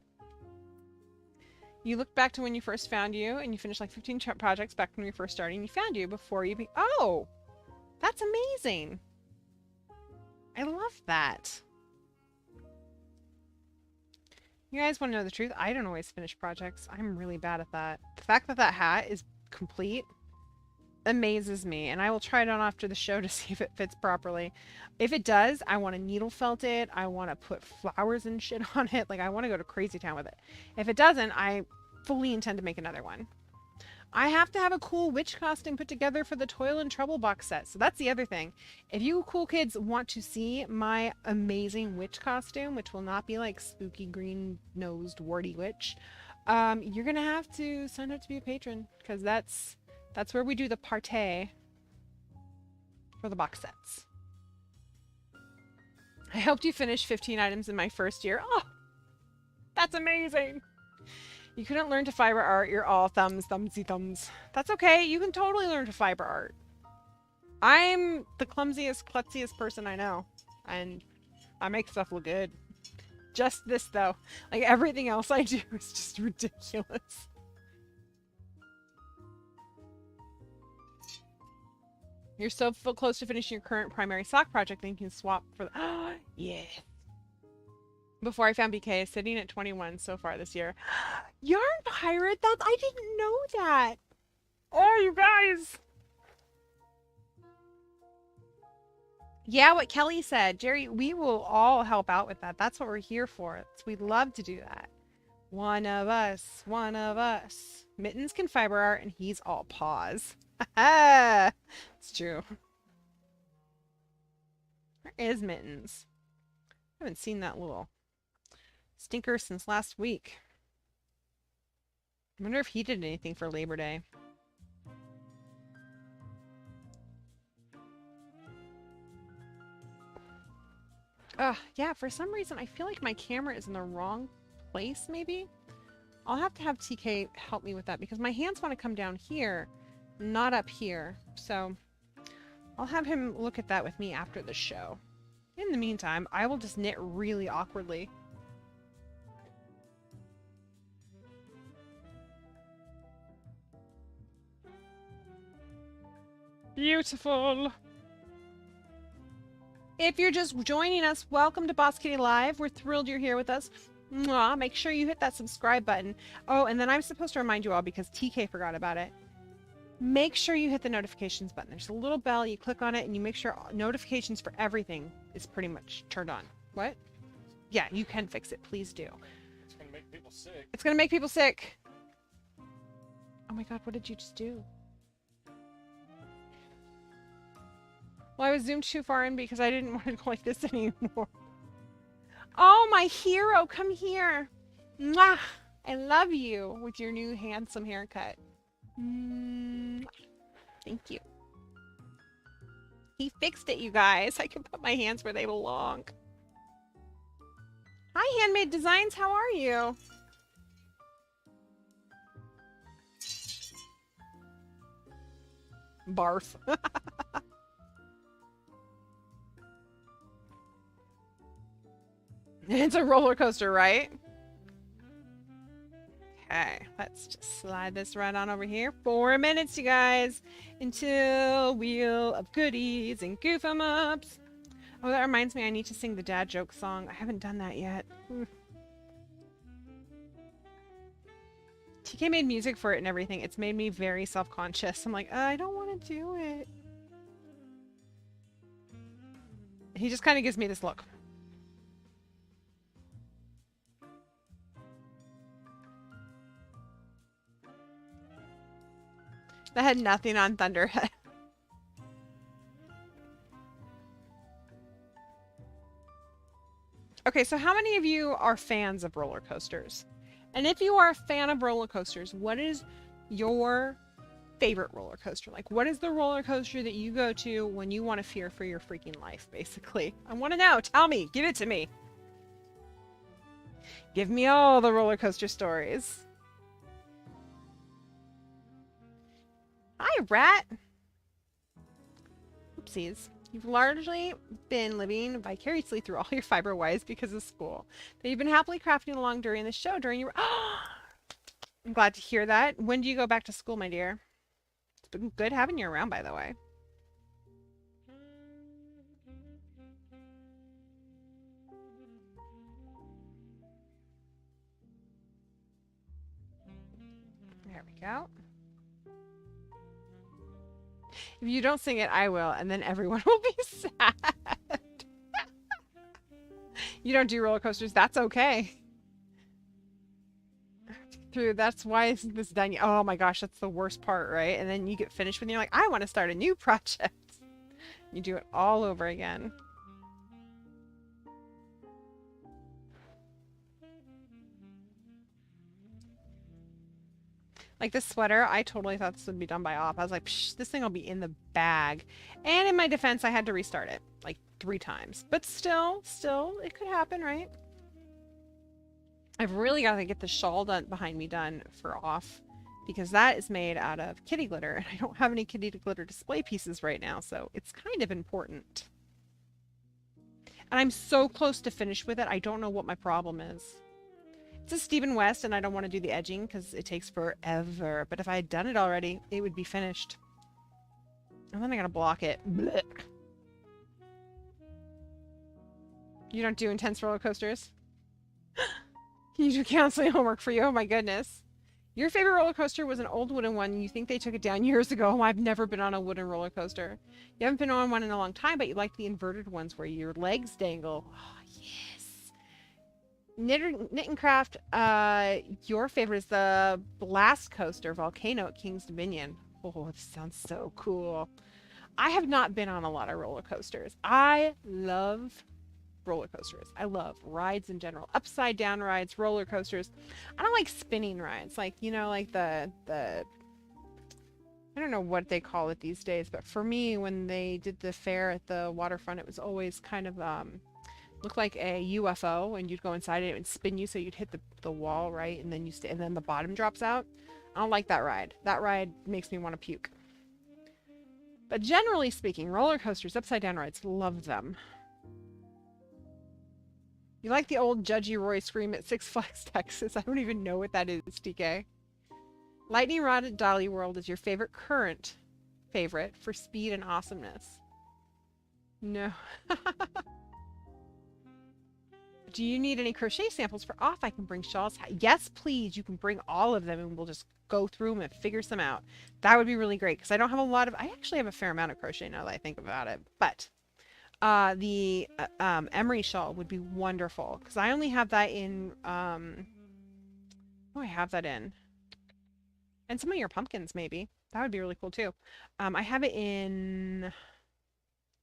You look back to when you first found you, and you finished like 15 projects back when we first started, and you found you before you oh! That's amazing! I love that. You guys want to know the truth? I don't always finish projects. I'm really bad at that. The fact that that hat is complete amazes me, and I will try it on after the show to see if it fits properly. If it does, I want to needle felt it. I want to put flowers and shit on it. Like, I want to go to crazy town with it. If it doesn't, I fully intend to make another one. I have to have a cool witch costume put together for the Toil and Trouble box set. So that's the other thing. If you cool kids want to see my amazing witch costume, which will not be like spooky green-nosed warty witch, you're gonna have to sign up to be a patron, because that's where we do the partay for the box sets. I helped you finish 15 items in my first year. Oh, that's amazing. You couldn't learn to fiber art. You're all thumbs, thumbsy thumbs. That's okay. You can totally learn to fiber art. I'm the clumsiest, klutziest person I know. And I make stuff look good. Just this, though. Like, everything else I do is just ridiculous. You're so close to finishing your current primary sock project that you can swap for the... yeah. Before I found BK, sitting at 21 so far this year. Yarn Pirate? I didn't know that. Oh, you guys. Yeah, what Kelly said. Jerry, we will all help out with that. That's what we're here for. We'd love to do that. One of us. One of us. Mittens can fiber art, and he's all paws. It's true. Where is Mittens? I haven't seen that little stinker since last week. I wonder if he did anything for Labor Day. Yeah, for some reason I feel like my camera is in the wrong place, maybe? I'll have to have TK help me with that because my hands want to come down here, not up here. So I'll have him look at that with me after the show. In the meantime, I will just knit really awkwardly. Beautiful. If you're just joining us, welcome to Boss Kitty Live. We're thrilled you're here with us. Mwah. Make sure you hit that subscribe button. Oh, and then I'm supposed to remind you all because TK forgot about it. Make sure you hit the notifications button. There's a little bell. You click on it and you make sure notifications for everything is pretty much turned on. What? Yeah, you can fix it. Please do. It's going to make people sick. It's going to make people sick. Oh my god, what did you just do? Well, I was zoomed too far in because I didn't want to go like this anymore. Oh, my hero, come here. Mwah! I love you with your new handsome haircut. Thank you. He fixed it, you guys. I can put my hands where they belong. Hi, Handmade Designs. How are you? Barf. It's a roller coaster, right? Okay, let's just slide this right on over here. 4 minutes, you guys, until Wheel of Goodies and Goof 'em Ups. Oh, that reminds me, I need to sing the dad joke song. I haven't done that yet. TK made music for it and everything. It's made me very self-conscious. I'm like, I don't want to do it. He just kind of gives me this look. That had nothing on Thunderhead. Okay, so how many of you are fans of roller coasters? And if you are a fan of roller coasters, what is your favorite roller coaster? Like, what is the roller coaster that you go to when you want to fear for your freaking life, basically? I want to know. Tell me. Give it to me. Give me all the roller coaster stories. Hi, Rat. Oopsies. You've largely been living vicariously through all your fiber wives because of school. That you've been happily crafting along during the show, during your... I'm glad to hear that. When do you go back to school, my dear? It's been good having you around, by the way. There we go. If you don't sing it, I will, and then everyone will be sad. You don't do roller coasters, that's okay. That's why isn't this done yet? Oh my gosh, that's the worst part, right? And then you get finished with it, and you're like, I want to start a new project. You do it all over again. Like this sweater, I totally thought this would be done by op. I was like, psh, this thing will be in the bag. And in my defense, I had to restart it like 3 times. But still, it could happen, right? I've really got to get the shawl done behind me done for off because that is made out of kitty glitter. And I don't have any kitty glitter display pieces right now, so it's kind of important. And I'm so close to finish with it, I don't know what my problem is. It's a Stephen West, and I don't want to do the edging because it takes forever. But if I had done it already, it would be finished. And then I gotta block it. Blech. You don't do intense roller coasters? You do counseling homework for you? Oh my goodness. Your favorite roller coaster was an old wooden one. You think they took it down years ago. Oh, I've never been on a wooden roller coaster. You haven't been on one in a long time, but you like the inverted ones where your legs dangle. Oh, yes. Knit and Craft, your favorite is the Blast Coaster Volcano at King's Dominion. Oh, this sounds so cool. I have not been on a lot of roller coasters. I love roller coasters. I love rides in general. Upside down rides, roller coasters. I don't like spinning rides. Like, you know, like the I don't know what they call it these days, but for me, when they did the fair at the waterfront, it was always kind of looked like a UFO, and you'd go inside it and spin you, so you'd hit the wall, right? And then and then the bottom drops out. I don't like that ride. That ride makes me want to puke. But generally speaking, roller coasters, upside down rides, love them. You like the old Judgy Roy scream at Six Flags Texas? I don't even know what that is, TK. Lightning Rod at Dolly World is your current favorite for speed and awesomeness. No. Do you need any crochet samples for off? I can bring shawls. Yes, please. You can bring all of them and we'll just go through them and figure some out. That would be really great because I don't have a lot of... I actually have a fair amount of crochet now that I think about it. But the emery shawl would be wonderful because I only have that in... I have that in? And some of your pumpkins, maybe. That would be really cool, too. I have it in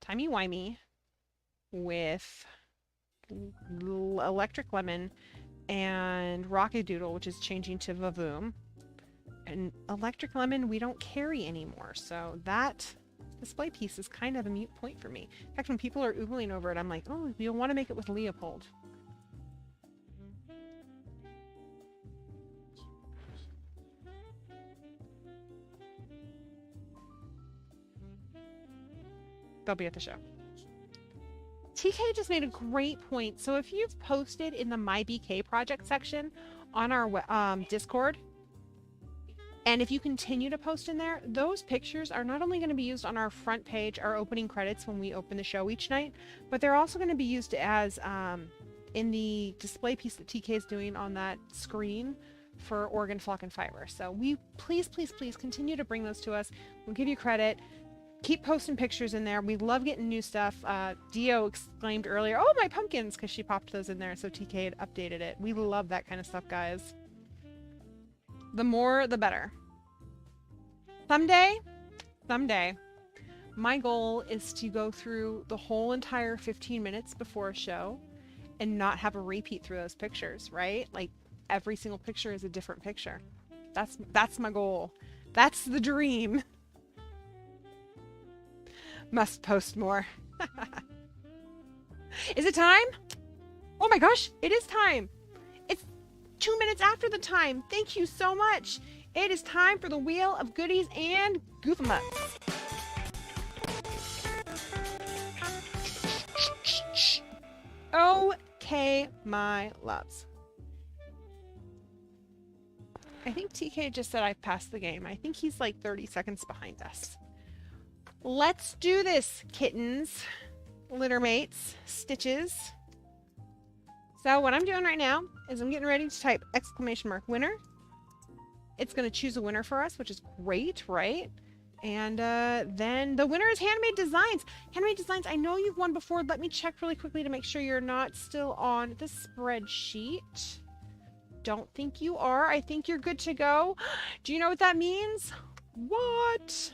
Timey-Wimey with Electric Lemon and Rockadoodle, which is changing to Vavoom. And Electric Lemon, we don't carry anymore. So that display piece is kind of a mute point for me. In fact, when people are oogling over it, I'm like, oh, you'll want to make it with Leopold. They'll be at the show. TK just made a great point. So if you've posted in the My BK project section on our Discord, and if you continue to post in there, those pictures are not only going to be used on our front page, our opening credits when we open the show each night, but they're also going to be used as in the display piece that TK is doing on that screen for Oregon Flock and Fiber. So please continue to bring those to us. We'll give you credit. Keep posting pictures in there. We love getting new stuff. Dio exclaimed earlier, oh, my pumpkins, because she popped those in there, so TK had updated it. We love that kind of stuff, guys. The more, the better. Someday, my goal is to go through the whole entire 15 minutes before a show and not have a repeat through those pictures, right? Like, every single picture is a different picture. That's my goal. That's the dream. Must post more. Is it time? Oh my gosh, it is time. It's 2 minutes after the time. Thank you so much. It is time for the Wheel of Goodies and Goof 'em Up. Okay, my loves. I think TK just said I've passed the game. I think he's like 30 seconds behind us. Let's do this, kittens, littermates, stitches. So what I'm doing right now is I'm getting ready to type !winner. It's going to choose a winner for us, which is great, right? And then the winner is Handmade Designs. Handmade Designs, I know you've won before. Let me check really quickly to make sure you're not still on the spreadsheet. Don't think you are. I think you're good to go. Do you know what that means? What?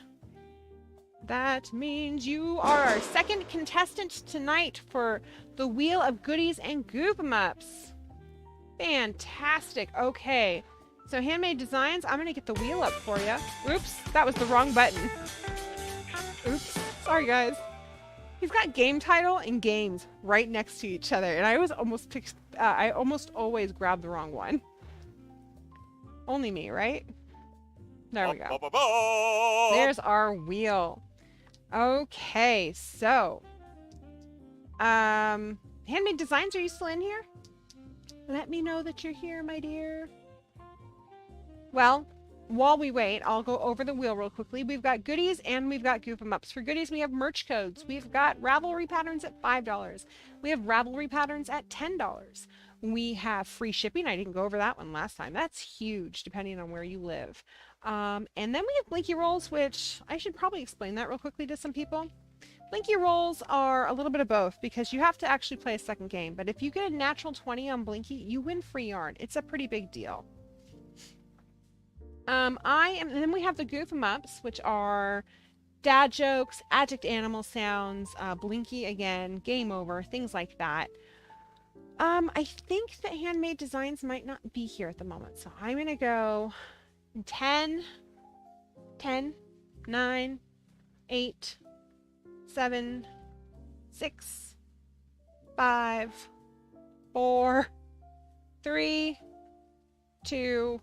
That means you are our second contestant tonight for the Wheel of Goodies and Goof 'em Ups. Fantastic. Okay. So Handmade Designs, I'm going to get the wheel up for you. Oops, that was the wrong button. Oops. Sorry, guys. He's got game title and games right next to each other, and I almost always grab the wrong one. Only me, right? There we go. There's our wheel. Okay, so Handmade Designs, are you still in here? Let me know that you're here, my dear. Well, while we wait, I'll go over the wheel real quickly. We've got goodies and we've got Goof 'em Ups. For goodies, we have merch codes. We've got Ravelry patterns at $5. We have Ravelry patterns at $10. We have free shipping. I didn't go over that one last time. That's huge, depending on where you live. And then we have Blinky Rolls, which I should probably explain that real quickly to some people. Blinky Rolls are a little bit of both because you have to actually play a second game. But if you get a natural 20 on Blinky, you win free yarn. It's a pretty big deal. And then we have the Goof 'em Ups, which are dad jokes, adject animal sounds, Blinky again, game over, things like that. I think that handmade designs might not be here at the moment, so I'm gonna go 10, 9, 8, 7, 6, 5, 4, 3, 2,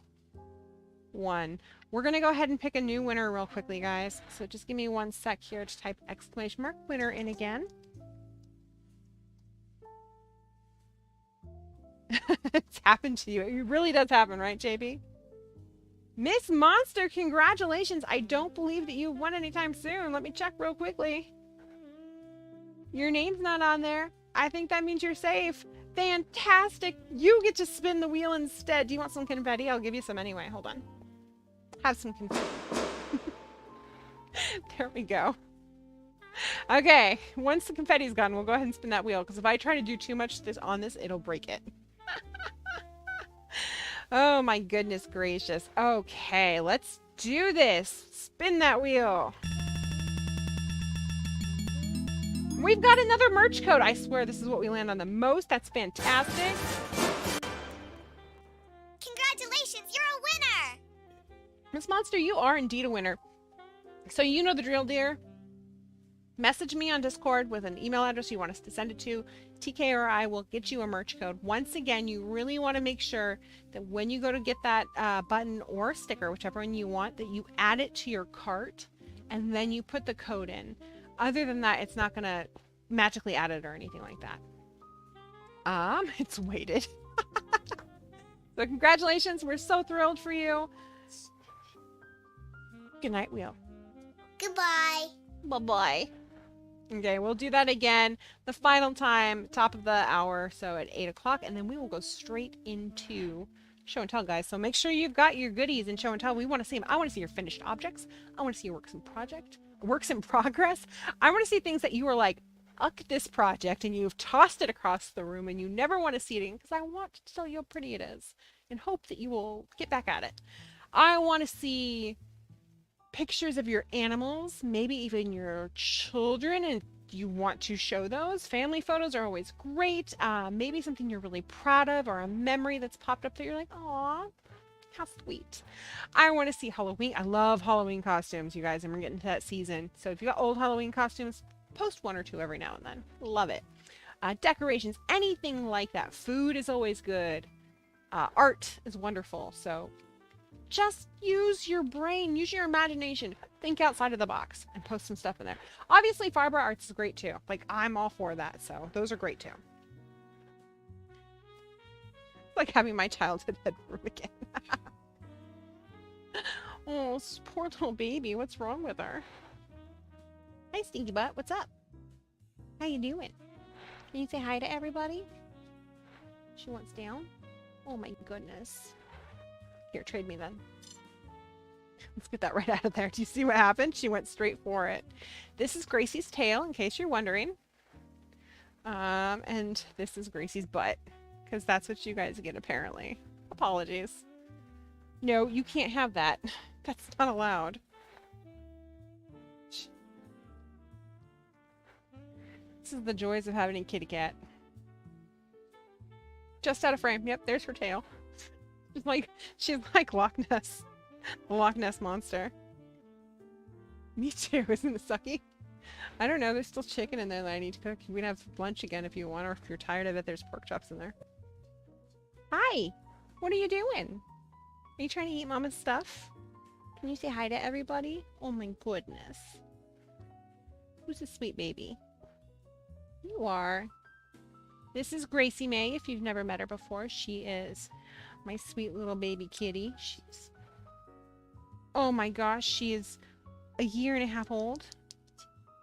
1. We're gonna go ahead and pick a new winner real quickly, guys. So just give me 1 sec here to type exclamation mark winner in again. It's happened to you. It really does happen, right, JB? Miss Monster, congratulations. I don't believe that you won anytime soon. Let me check real quickly. Your name's not on there. I think that means you're safe. Fantastic. You get to spin the wheel instead. Do you want some confetti? I'll give you some anyway. Hold on. Have some confetti. There we go. Okay. Once the confetti's gone, we'll go ahead and spin that wheel, because if I try to do too much on this, it'll break it. Oh my goodness gracious. Okay, let's do this. Spin that wheel. We've got another merch code. I swear this is what we land on the most. That's fantastic. Congratulations, you're a winner! Miss Monster, you are indeed a winner. So you know the drill, dear. Message me on Discord with an email address you want us to send it to. TK or I will get you a merch code. Once again, you really want to make sure that when you go to get that button or sticker, whichever one you want, that you add it to your cart and then you put the code in. Other than that, it's not going to magically add it or anything like that. It's weighted. So congratulations. We're so thrilled for you. Good night, Wheel. Goodbye. Bye-bye. Okay, we'll do that again. The final time, top of the hour, so at 8 o'clock, and then we will go straight into show and tell, guys. So make sure you've got your goodies in show and tell. We want to see them. I want to see your finished objects. I want to see your works in progress. I want to see things that you are like, fuck this project, and you've tossed it across the room, and you never want to see it again, because I want to tell you how pretty it is, and hope that you will get back at it. I want to see pictures of your animals, maybe even your children, and you want to show those. Family photos are always great. Maybe something you're really proud of, or a memory that's popped up that you're like, aw, how sweet. I want to see Halloween. I love Halloween costumes, you guys, and we're getting to that season. So if you got old Halloween costumes, post 1 or 2 every now and then. Love it. Decorations, anything like that. Food is always good. Art is wonderful. So just use your brain, use your imagination, think outside of the box, and post some stuff in there. Obviously, fiber arts is great too. Like, I'm all for that, so those are great too. Like having my childhood bedroom again. Oh, poor little baby. What's wrong with her? Hi, Stinky Butt. What's up? How you doing? Can you say hi to everybody? She wants down? Oh my goodness. Here, trade me then. Let's get that right out of there. Do you see what happened? She went straight for it. This is Gracie's tail, in case you're wondering. And this is Gracie's butt, because that's what you guys get, apparently. Apologies. No, you can't have that. That's not allowed. This is the joys of having a kitty cat. Just out of frame. Yep, there's her tail. She's like Loch Ness. The Loch Ness monster. Me too, isn't it sucky? I don't know, there's still chicken in there that I need to cook. We can have lunch again if you want, or if you're tired of it, there's pork chops in there. Hi! What are you doing? Are you trying to eat Mama's stuff? Can you say hi to everybody? Oh my goodness. Who's this sweet baby? You are. This is Gracie May, if you've never met her before. She is my sweet little baby kitty. She's... Oh my gosh, she is a 1.5 years old.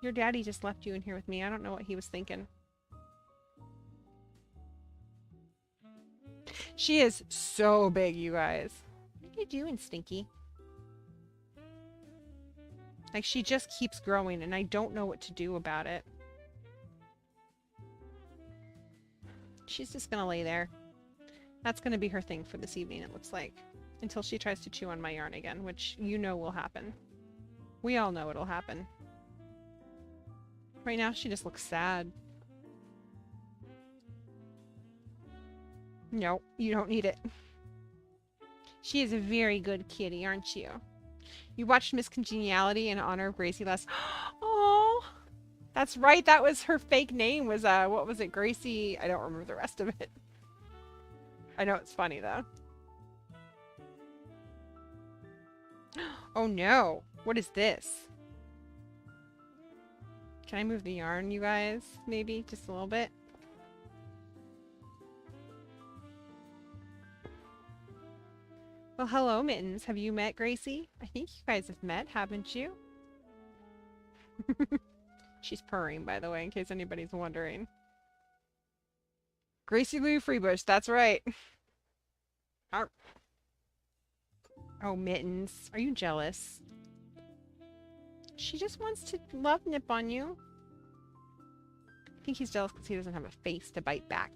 Your daddy just left you in here with me. I don't know what he was thinking. She is so big, you guys. What are you doing, Stinky? Like, she just keeps growing, and I don't know what to do about it. She's just gonna lay there. That's gonna be her thing for this evening, it looks like. Until she tries to chew on my yarn again, which you know will happen. We all know it'll happen. Right now, she just looks sad. No, you don't need it. She is a very good kitty, aren't you? You watched Miss Congeniality in honor of Gracie last... Oh, that's right. That was her fake name was, what was it? Gracie... I don't remember the rest of it. I know it's funny, though. Oh, no. What is this? Can I move the yarn, you guys? Maybe? Just a little bit? Well, hello, Mittens. Have you met Gracie? I think you guys have met, haven't you? She's purring, by the way, in case anybody's wondering. Gracie Lou Freebush, that's right. Oh, Mittens. Are you jealous? She just wants to love nip on you. I think he's jealous because he doesn't have a face to bite back.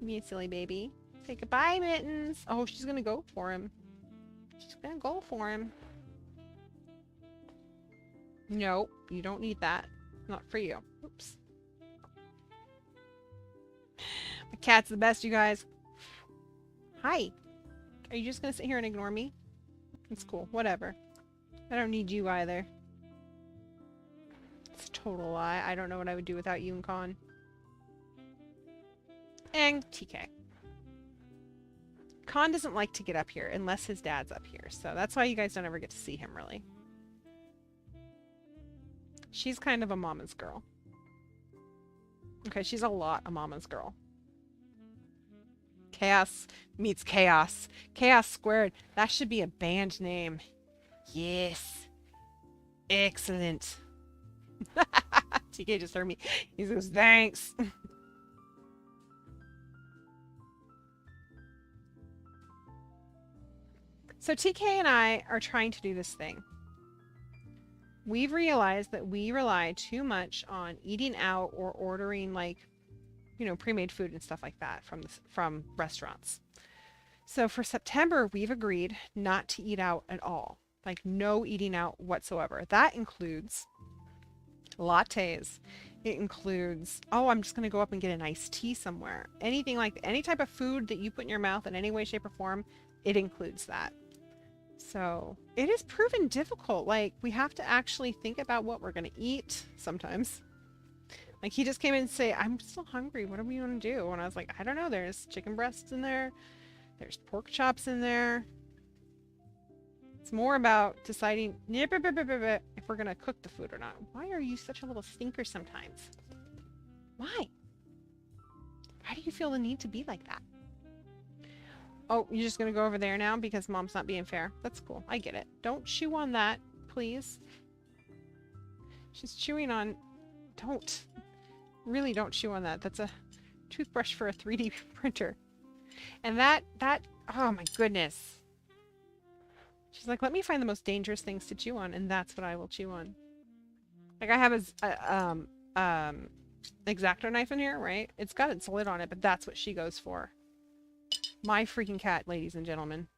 Me a silly baby. Say goodbye, Mittens. Oh, she's gonna go for him. She's gonna go for him. No, you don't need that. Not for you. Oops. My cat's the best, you guys. Hi. Are you just gonna sit here and ignore me? It's cool. Whatever. I don't need you either. It's a total lie. I don't know what I would do without you and Con. And TK. Con doesn't like to get up here unless his dad's up here. So that's why you guys don't ever get to see him, really. She's kind of a mama's girl. Okay, she's a lot a mama's girl. Chaos meets chaos. Chaos squared. That should be a band name. Yes. Excellent. TK just heard me. He goes, thanks. So TK and I are trying to do this thing. We've realized that we rely too much on eating out or ordering, like, you know, pre-made food and stuff like that from restaurants. So for September, we've agreed not to eat out at all. Like, no eating out whatsoever. That includes lattes. It includes, oh, I'm just going to go up and get an iced tea somewhere. Anything like, any type of food that you put in your mouth in any way, shape, or form, it includes that. So it is proven difficult. Like, we have to actually think about what we're going to eat sometimes. Like, he just came in and say, I'm still hungry. What do we want to do? And I was like, I don't know. There's chicken breasts in there. There's pork chops in there. It's more about deciding if we're going to cook the food or not. Why are you such a little stinker sometimes? Why? Why do you feel the need to be like that? Oh, you're just going to go over there now because mom's not being fair. That's cool. I get it. Don't chew on that, please. She's chewing on... Don't. Really don't chew on that. That's a toothbrush for a 3D printer. And that... Oh my goodness. She's like, let me find the most dangerous things to chew on, and that's what I will chew on. Like, I have a X-Acto knife in here, right? It's got its lid on it, but that's what she goes for. My freaking cat, ladies and gentlemen.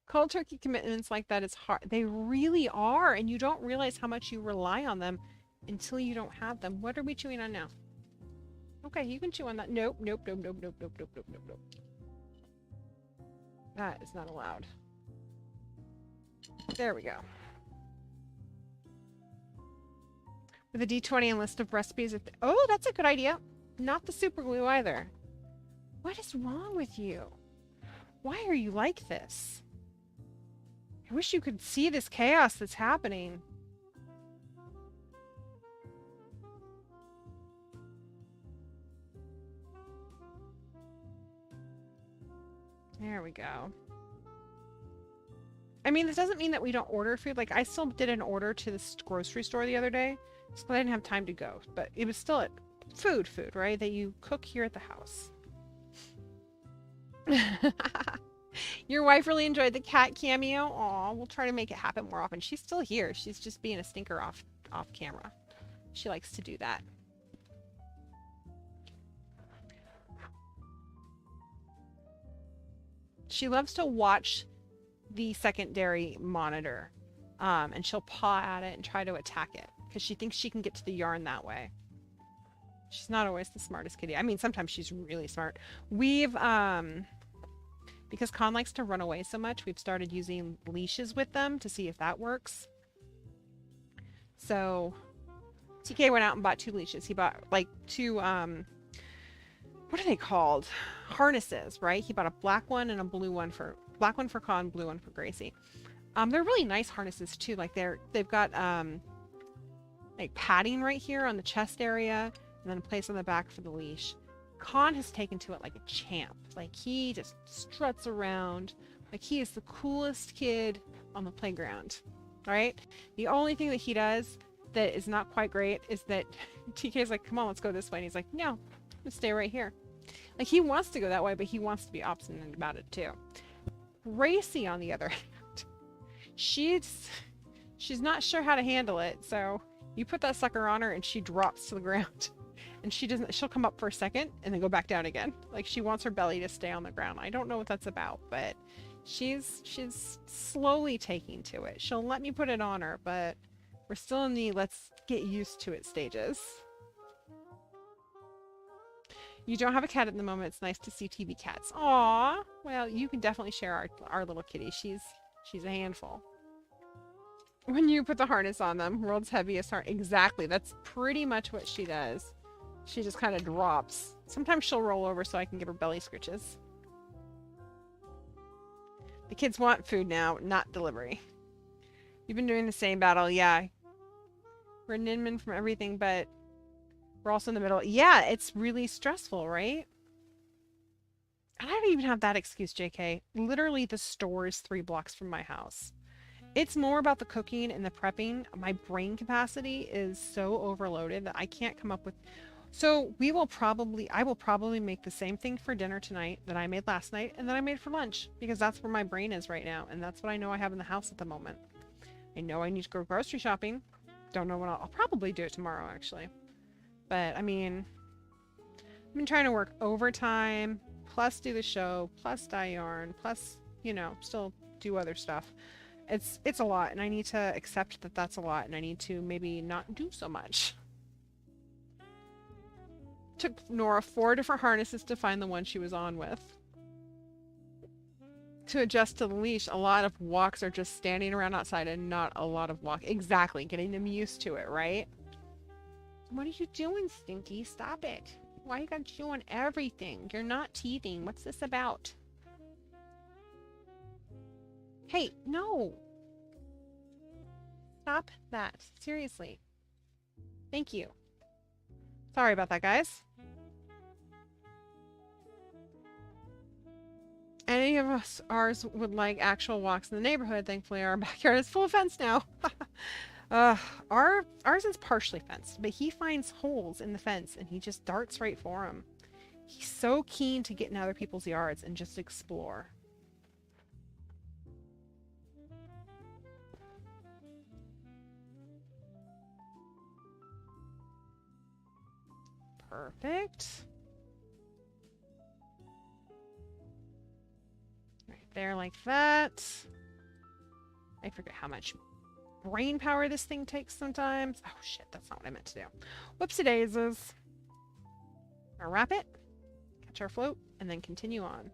Cold turkey commitments like that is hard. They really are, and you don't realize how much you rely on them until you don't have them. What are we chewing on now? Okay, you can chew on that. Nope, nope, nope, nope, nope, nope, nope, nope, nope, nope. That is not allowed. There we go. With a D20 and list of recipes. Oh, that's a good idea. Not the super glue either. What is wrong with you? Why are you like this? I wish you could see this chaos that's happening. There we go. I mean, this doesn't mean that we don't order food. Like, I still did an order to the grocery store the other day. So I didn't have time to go. But it was still food, right? That you cook here at the house. Your wife really enjoyed the cat cameo. Aw, we'll try to make it happen more often. She's still here. She's just being a stinker off camera. She likes to do that. She loves to watch the secondary monitor. And she'll paw at it and try to attack it because she thinks she can get to the yarn that way. She's not always the smartest kitty. I mean, sometimes she's really smart. We've, because Con likes to run away so much, we've started using leashes with them to see if that works. So, TK went out and bought 2 leashes. He bought, like, 2, what are they called? Harnesses, right? He bought a black one and a blue one for, black one for Con, blue one for Gracie. They're really nice harnesses too. Like they've got like padding right here on the chest area, and then a place on the back for the leash. Con has taken to it like a champ. Like he just struts around. Like he is the coolest kid on the playground. All right. The only thing that he does that is not quite great is that TK's like, "Come on, let's go this way," and he's like, "No, I'm gonna stay right here." Like he wants to go that way, but he wants to be obstinate about it too. Gracie, on the other hand, she's not sure how to handle it, so you put that sucker on her and she drops to the ground. And she'll come up for a second and then go back down again. Like she wants her belly to stay on the ground. I don't know what that's about, but she's slowly taking to it. She'll let me put it on her, but we're still in the let's get used to it stages. You don't have a cat at the moment. It's nice to see TV cats. Aw, well, you can definitely share our little kitty. She's a handful. When you put the harness on them, world's heaviest harness. Exactly. That's pretty much what she does. She just kind of drops. Sometimes she'll roll over so I can give her belly scritches. The kids want food now, not delivery. You've been doing the same battle. Yeah. We're Ninman from everything, but we're also in the middle. Yeah, it's really stressful, right? I don't even have that excuse, JK. Literally, the store is 3 blocks from my house. It's more about the cooking and the prepping. My brain capacity is so overloaded that I can't come up with... So I will probably make the same thing for dinner tonight that I made last night and that I made for lunch, because that's where my brain is right now. And that's what I know I have in the house at the moment. I know I need to go grocery shopping. Don't know when I'll probably do it tomorrow, actually. But, I mean, I've been trying to work overtime, plus do the show, plus dye yarn, plus, you know, still do other stuff. It's a lot, and I need to accept that that's a lot, and I need to maybe not do so much. Took Nora 4 different harnesses to find the one she was on with. To adjust to the leash, a lot of walks are just standing around outside and not a lot of walk. Exactly, getting them used to it, right? What are you doing, Stinky? Stop it. Why you gotta chew on everything? You're not teething. What's this about? Hey, no. Stop that. Seriously. Thank you. Sorry about that, guys. Any of ours would like actual walks in the neighborhood. Thankfully, our backyard is full of fence now. Ours is partially fenced, but he finds holes in the fence and he just darts right for them. He's so keen to get in other people's yards and just explore. Perfect. Right there like that. I forget how much brain power this thing takes sometimes. Oh shit, that's not what I meant to do. Whoopsie daisies. I'll wrap it, catch our float, and then continue on.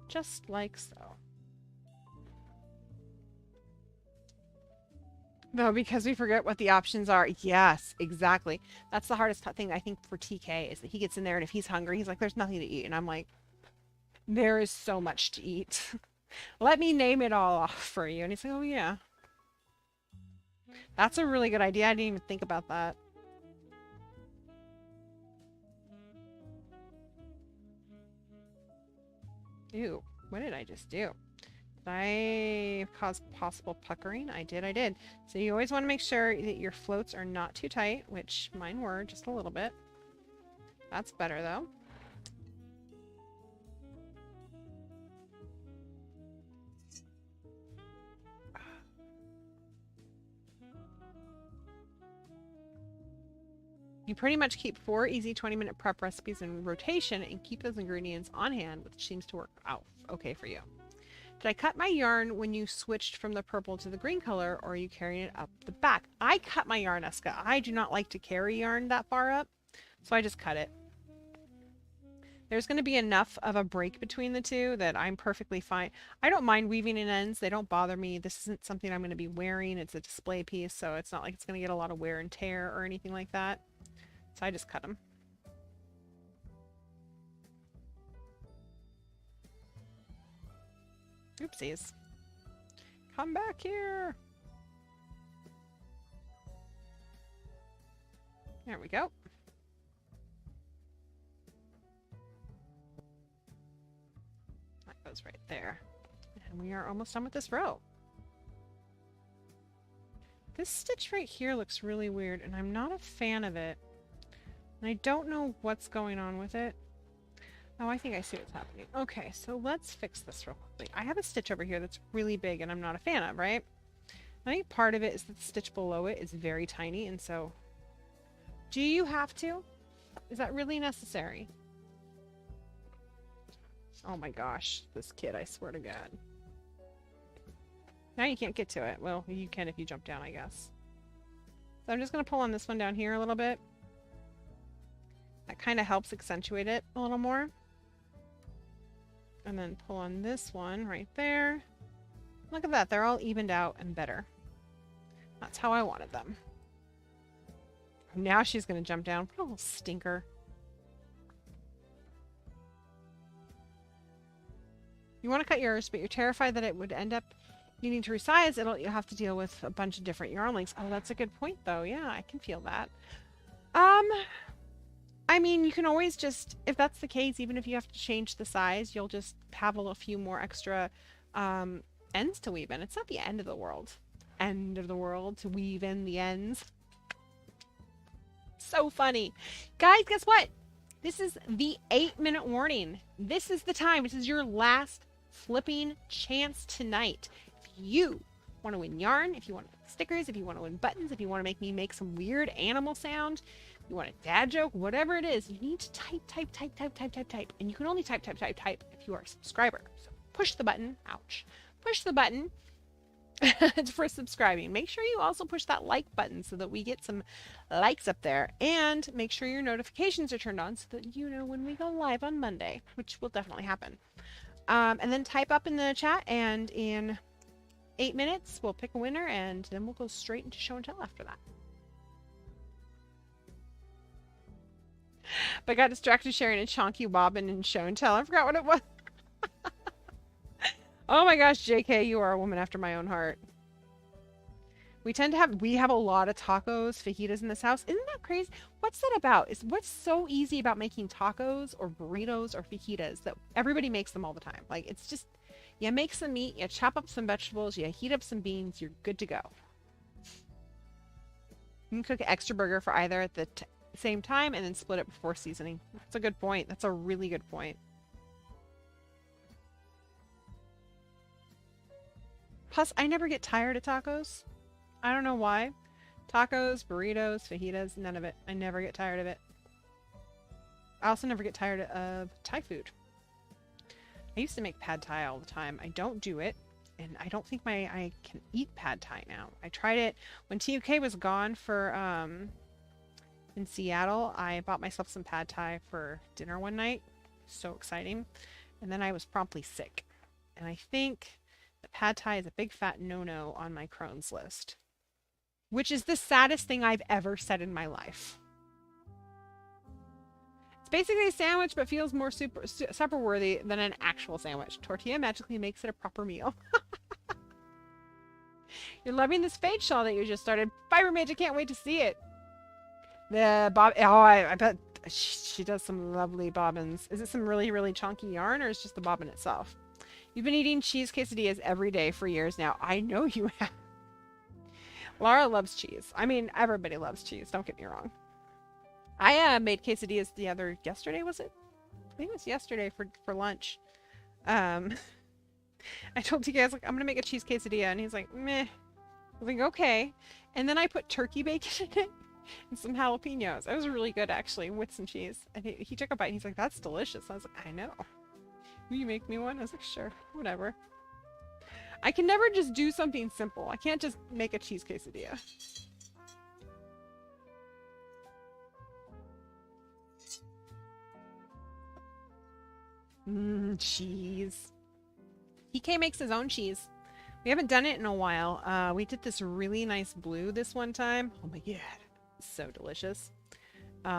Just like so. No, because we forget what the options are. Yes, exactly. That's the hardest thing, I think, for TK, is that he gets in there and if he's hungry, he's like, there's nothing to eat. And I'm like, there is so much to eat. Let me name it all off for you. And he's like, oh, yeah. That's a really good idea. I didn't even think about that. Ew, what did I just do? Did I cause possible puckering? I did. So you always want to make sure that your floats are not too tight, which mine were just a little bit. That's better though. You pretty much keep 4 easy 20-minute prep recipes in rotation and keep those ingredients on hand, which seems to work out okay for you. Did I cut my yarn when you switched from the purple to the green color, or are you carrying it up the back? I cut my yarn, Eska. I do not like to carry yarn that far up, so I just cut it. There's going to be enough of a break between the two that I'm perfectly fine. I don't mind weaving in ends. They don't bother me. This isn't something I'm going to be wearing. It's a display piece, so it's not like it's going to get a lot of wear and tear or anything like that. So I just cut them. Oopsies. Come back here. There we go. That goes right there. And we are almost done with this row. This stitch right here looks really weird, and I'm not a fan of it. And I don't know what's going on with it. Oh, I think I see what's happening. Okay, so let's fix this real quickly. I have a stitch over here that's really big and I'm not a fan of, right? I think part of it is that the stitch below it is very tiny, and so... Do you have to? Is that really necessary? Oh my gosh, this kid, I swear to God. Now you can't get to it. Well, you can if you jump down, I guess. So I'm just going to pull on this one down here a little bit. That kind of helps accentuate it a little more. And then pull on this one right there. Look at that. They're all evened out and better. That's how I wanted them. Now she's going to jump down. What a little stinker. You want to cut yours, but you're terrified that it would end up needing to resize. You'll have to deal with a bunch of different yarn lengths. Oh, that's a good point, though. Yeah, I can feel that. I mean, you can always just, if that's the case, even if you have to change the size, you'll just have a few more extra ends to weave in. It's not the end of the world. End of the world to weave in the ends. So funny. Guys, guess what? This is the 8-minute warning. This is the time. This is your last flipping chance tonight. If you want to win yarn, if you want to win stickers, if you want to win buttons, if you want to make me make some weird animal sound, you want a dad joke, whatever it is, you need to type. And you can only type if you are a subscriber. So push the button. Ouch. Push the button for subscribing. Make sure you also push that like button so that we get some likes up there. And make sure your notifications are turned on so that you know when we go live on Monday, which will definitely happen. And then type up in the chat, and in 8 minutes, we'll pick a winner, and then we'll go straight into show and tell after that. But I got distracted sharing a chonky bobbin in show and tell. I forgot what it was. Oh my gosh, JK, you are a woman after my own heart. We have a lot of tacos, fajitas in this house. Isn't that crazy? What's that about? What's so easy about making tacos or burritos or fajitas that everybody makes them all the time? Like, it's just, you make some meat, you chop up some vegetables, you heat up some beans, you're good to go. You can cook an extra burger for either at the same time and then split it before seasoning. That's a good point. That's a really good point. Plus, I never get tired of tacos. I don't know why. Tacos, burritos, fajitas, none of it. I never get tired of it. I also never get tired of Thai food. I used to make pad Thai all the time. I don't do it, and I don't think I can eat pad Thai now. I tried it when TUK was gone for in Seattle. I bought myself some pad Thai for dinner one night. So exciting. And then I was promptly sick. And I think the pad Thai is a big fat no-no on my Crohn's list, which is the saddest thing I've ever said in my life. It's basically a sandwich, but feels more supper worthy than an actual sandwich. Tortilla magically makes it a proper meal. You're loving this fade shawl that you just started. Fiber Mage, I can't wait to see it. The bob. Oh, I bet she does some lovely bobbins. Is it some really, really chunky yarn, or is it just the bobbin itself? You've been eating cheese quesadillas every day for years now. I know you have. Laura loves cheese. I mean, everybody loves cheese. Don't get me wrong. I made quesadillas yesterday, was it? I think it was yesterday for lunch. I told you guys, like, I'm going to make a cheese quesadilla. And he's like, meh. I was like, okay. And then I put turkey bacon in it. and some jalapenos. It was really good, actually, with some cheese. And he took a bite and he's like, that's delicious. I was like, I know. Will you make me one? I was like, sure, whatever. I can never just do something simple. I can't just make a cheese quesadilla. Cheese. PK makes his own cheese. We haven't done it in a while. We did this really nice blue this one time. Oh my god. So delicious.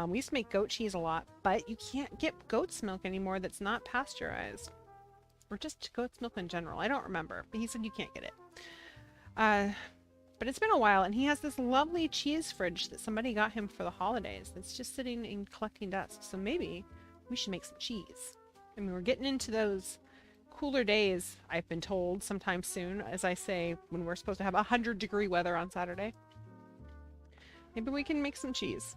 We used to make goat cheese a lot, but you can't get goat's milk anymore that's not pasteurized. Or just goat's milk in general. I don't remember, but he said you can't get it. But it's been a while, and he has this lovely cheese fridge that somebody got him for the holidays that's just sitting and collecting dust. So maybe we should make some cheese. I mean, we're getting into those cooler days, I've been told, sometime soon, as I say, when we're supposed to have 100-degree weather on Saturday. Maybe we can make some cheese.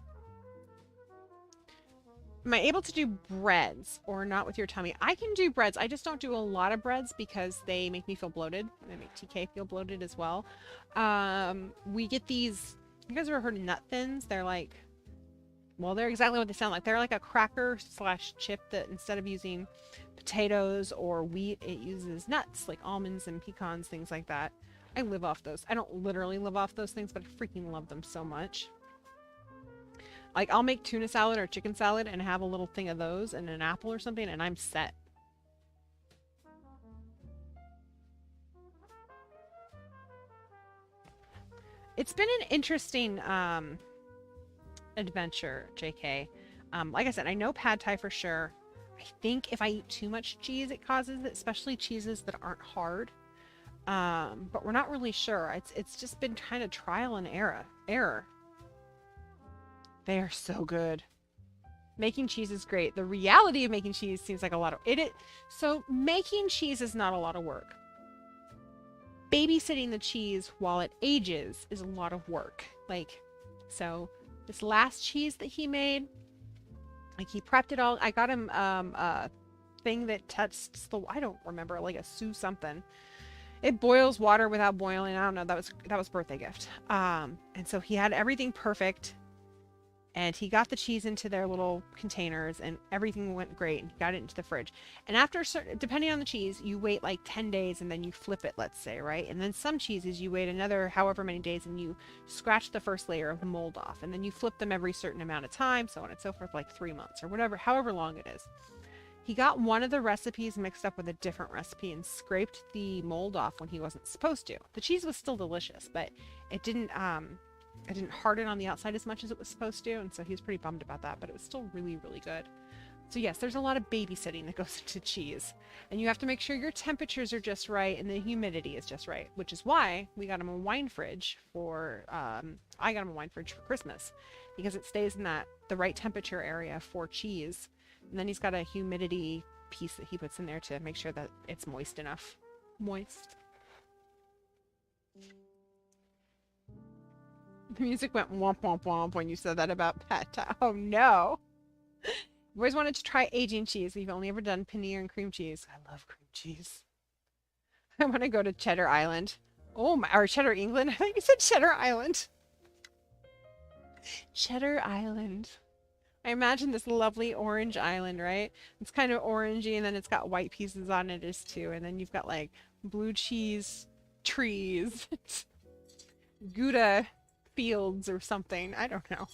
Am I able to do breads or not with your tummy? I can do breads. I just don't do a lot of breads because they make me feel bloated. They make TK feel bloated as well. We get these, you guys ever heard of nut thins? They're like, well, they're exactly what they sound like. They're like a cracker slash chip that instead of using potatoes or wheat, it uses nuts like almonds and pecans, things like that. I live off those. I don't literally live off those things, but I freaking love them so much. Like, I'll make tuna salad or chicken salad and have a little thing of those and an apple or something, and I'm set. It's been an interesting adventure, JK. Like I said, I know pad thai for sure. I think if I eat too much cheese, it causes it, especially cheeses that aren't hard. But we're not really sure. It's just been kind of trial and error. They are so good. Making cheese is great. The reality of making cheese seems like a lot of so making cheese is not a lot of work. Babysitting the cheese while it ages is a lot of work. Like, so this last cheese that he made, like he prepped it all. I got him a thing that tests the, I don't remember, like a Sue something. It boils water without boiling. I don't know. That was birthday gift. And so he had everything perfect. And he got the cheese into their little containers and everything went great. And he got it into the fridge. And after depending on the cheese, you wait like 10 days and then you flip it, let's say, right? And then some cheeses, you wait another however many days and you scratch the first layer of the mold off. And then you flip them every certain amount of time, so on and so forth, like 3 months or whatever, however long it is. He got one of the recipes mixed up with a different recipe and scraped the mold off when he wasn't supposed to. The cheese was still delicious, but it didn't harden on the outside as much as it was supposed to, and so he was pretty bummed about that, but it was still really, really good. So yes, there's a lot of babysitting that goes into cheese, and you have to make sure your temperatures are just right and the humidity is just right, which is why we got him a wine fridge for, I got him a wine fridge for Christmas, because it stays in the right temperature area for cheese, and then he's got a humidity piece that he puts in there to make sure that it's moist enough. Moist. The music went womp womp womp when you said that about pad thai. Oh no. I've always wanted to try aging cheese. We've only ever done paneer and cream cheese. I love cream cheese. I want to go to Cheddar Island. Oh my, or Cheddar England. I think you said Cheddar Island. Cheddar Island. I imagine this lovely orange island, right? It's kind of orangey and then it's got white pieces on it as too. And then you've got like blue cheese trees. Gouda fields or something. I don't know.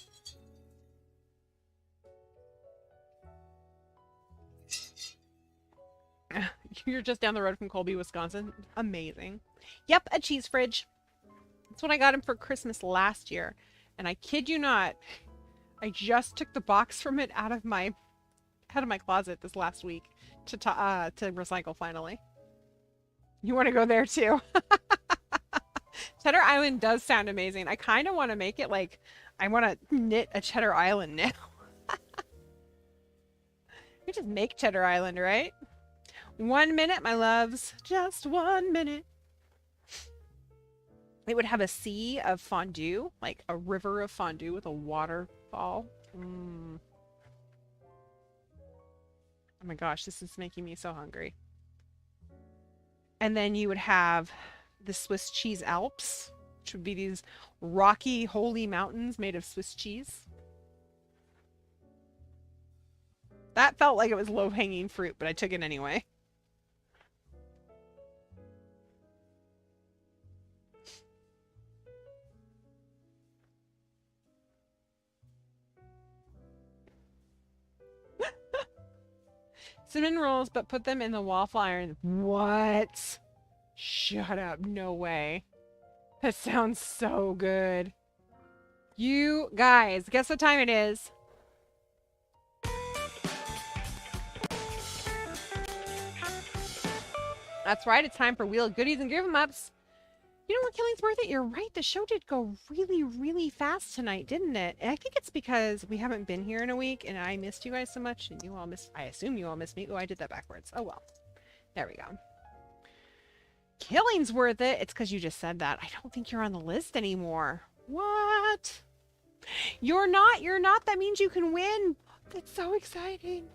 You're just down the road from Colby, Wisconsin. Amazing. Yep, a cheese fridge. That's what I got him for Christmas last year. And I kid you not, I just took the box from it out of my closet this last week to recycle finally. You want to go there too? Cheddar Island does sound amazing. I kind of want to make it like, I want to knit a Cheddar Island now. We just make Cheddar Island, right? 1 minute, my loves. Just 1 minute. It would have a sea of fondue, like a river of fondue with a waterfall. Oh my gosh, this is making me so hungry. And then you would have the Swiss cheese Alps which would be these rocky, holy mountains made of Swiss cheese. That felt like it was low-hanging fruit, but I took it anyway. Cinnamon rolls, but put them in the waffle iron. What? Shut up. No way. That sounds so good. You guys, guess what time it is? That's right. It's time for Wheel of Goodies and Give 'em Ups. You know what, Killing's worth it? You're right. The show did go really, really fast tonight, didn't it? And I think it's because we haven't been here in a week and I missed you guys so much and you all missed, I assume you all missed me. Oh, I did that backwards. Oh, well. There we go. Killing's worth it. It's because you just said that. I don't think you're on the list anymore. What? You're not. You're not. That means you can win. That's so exciting.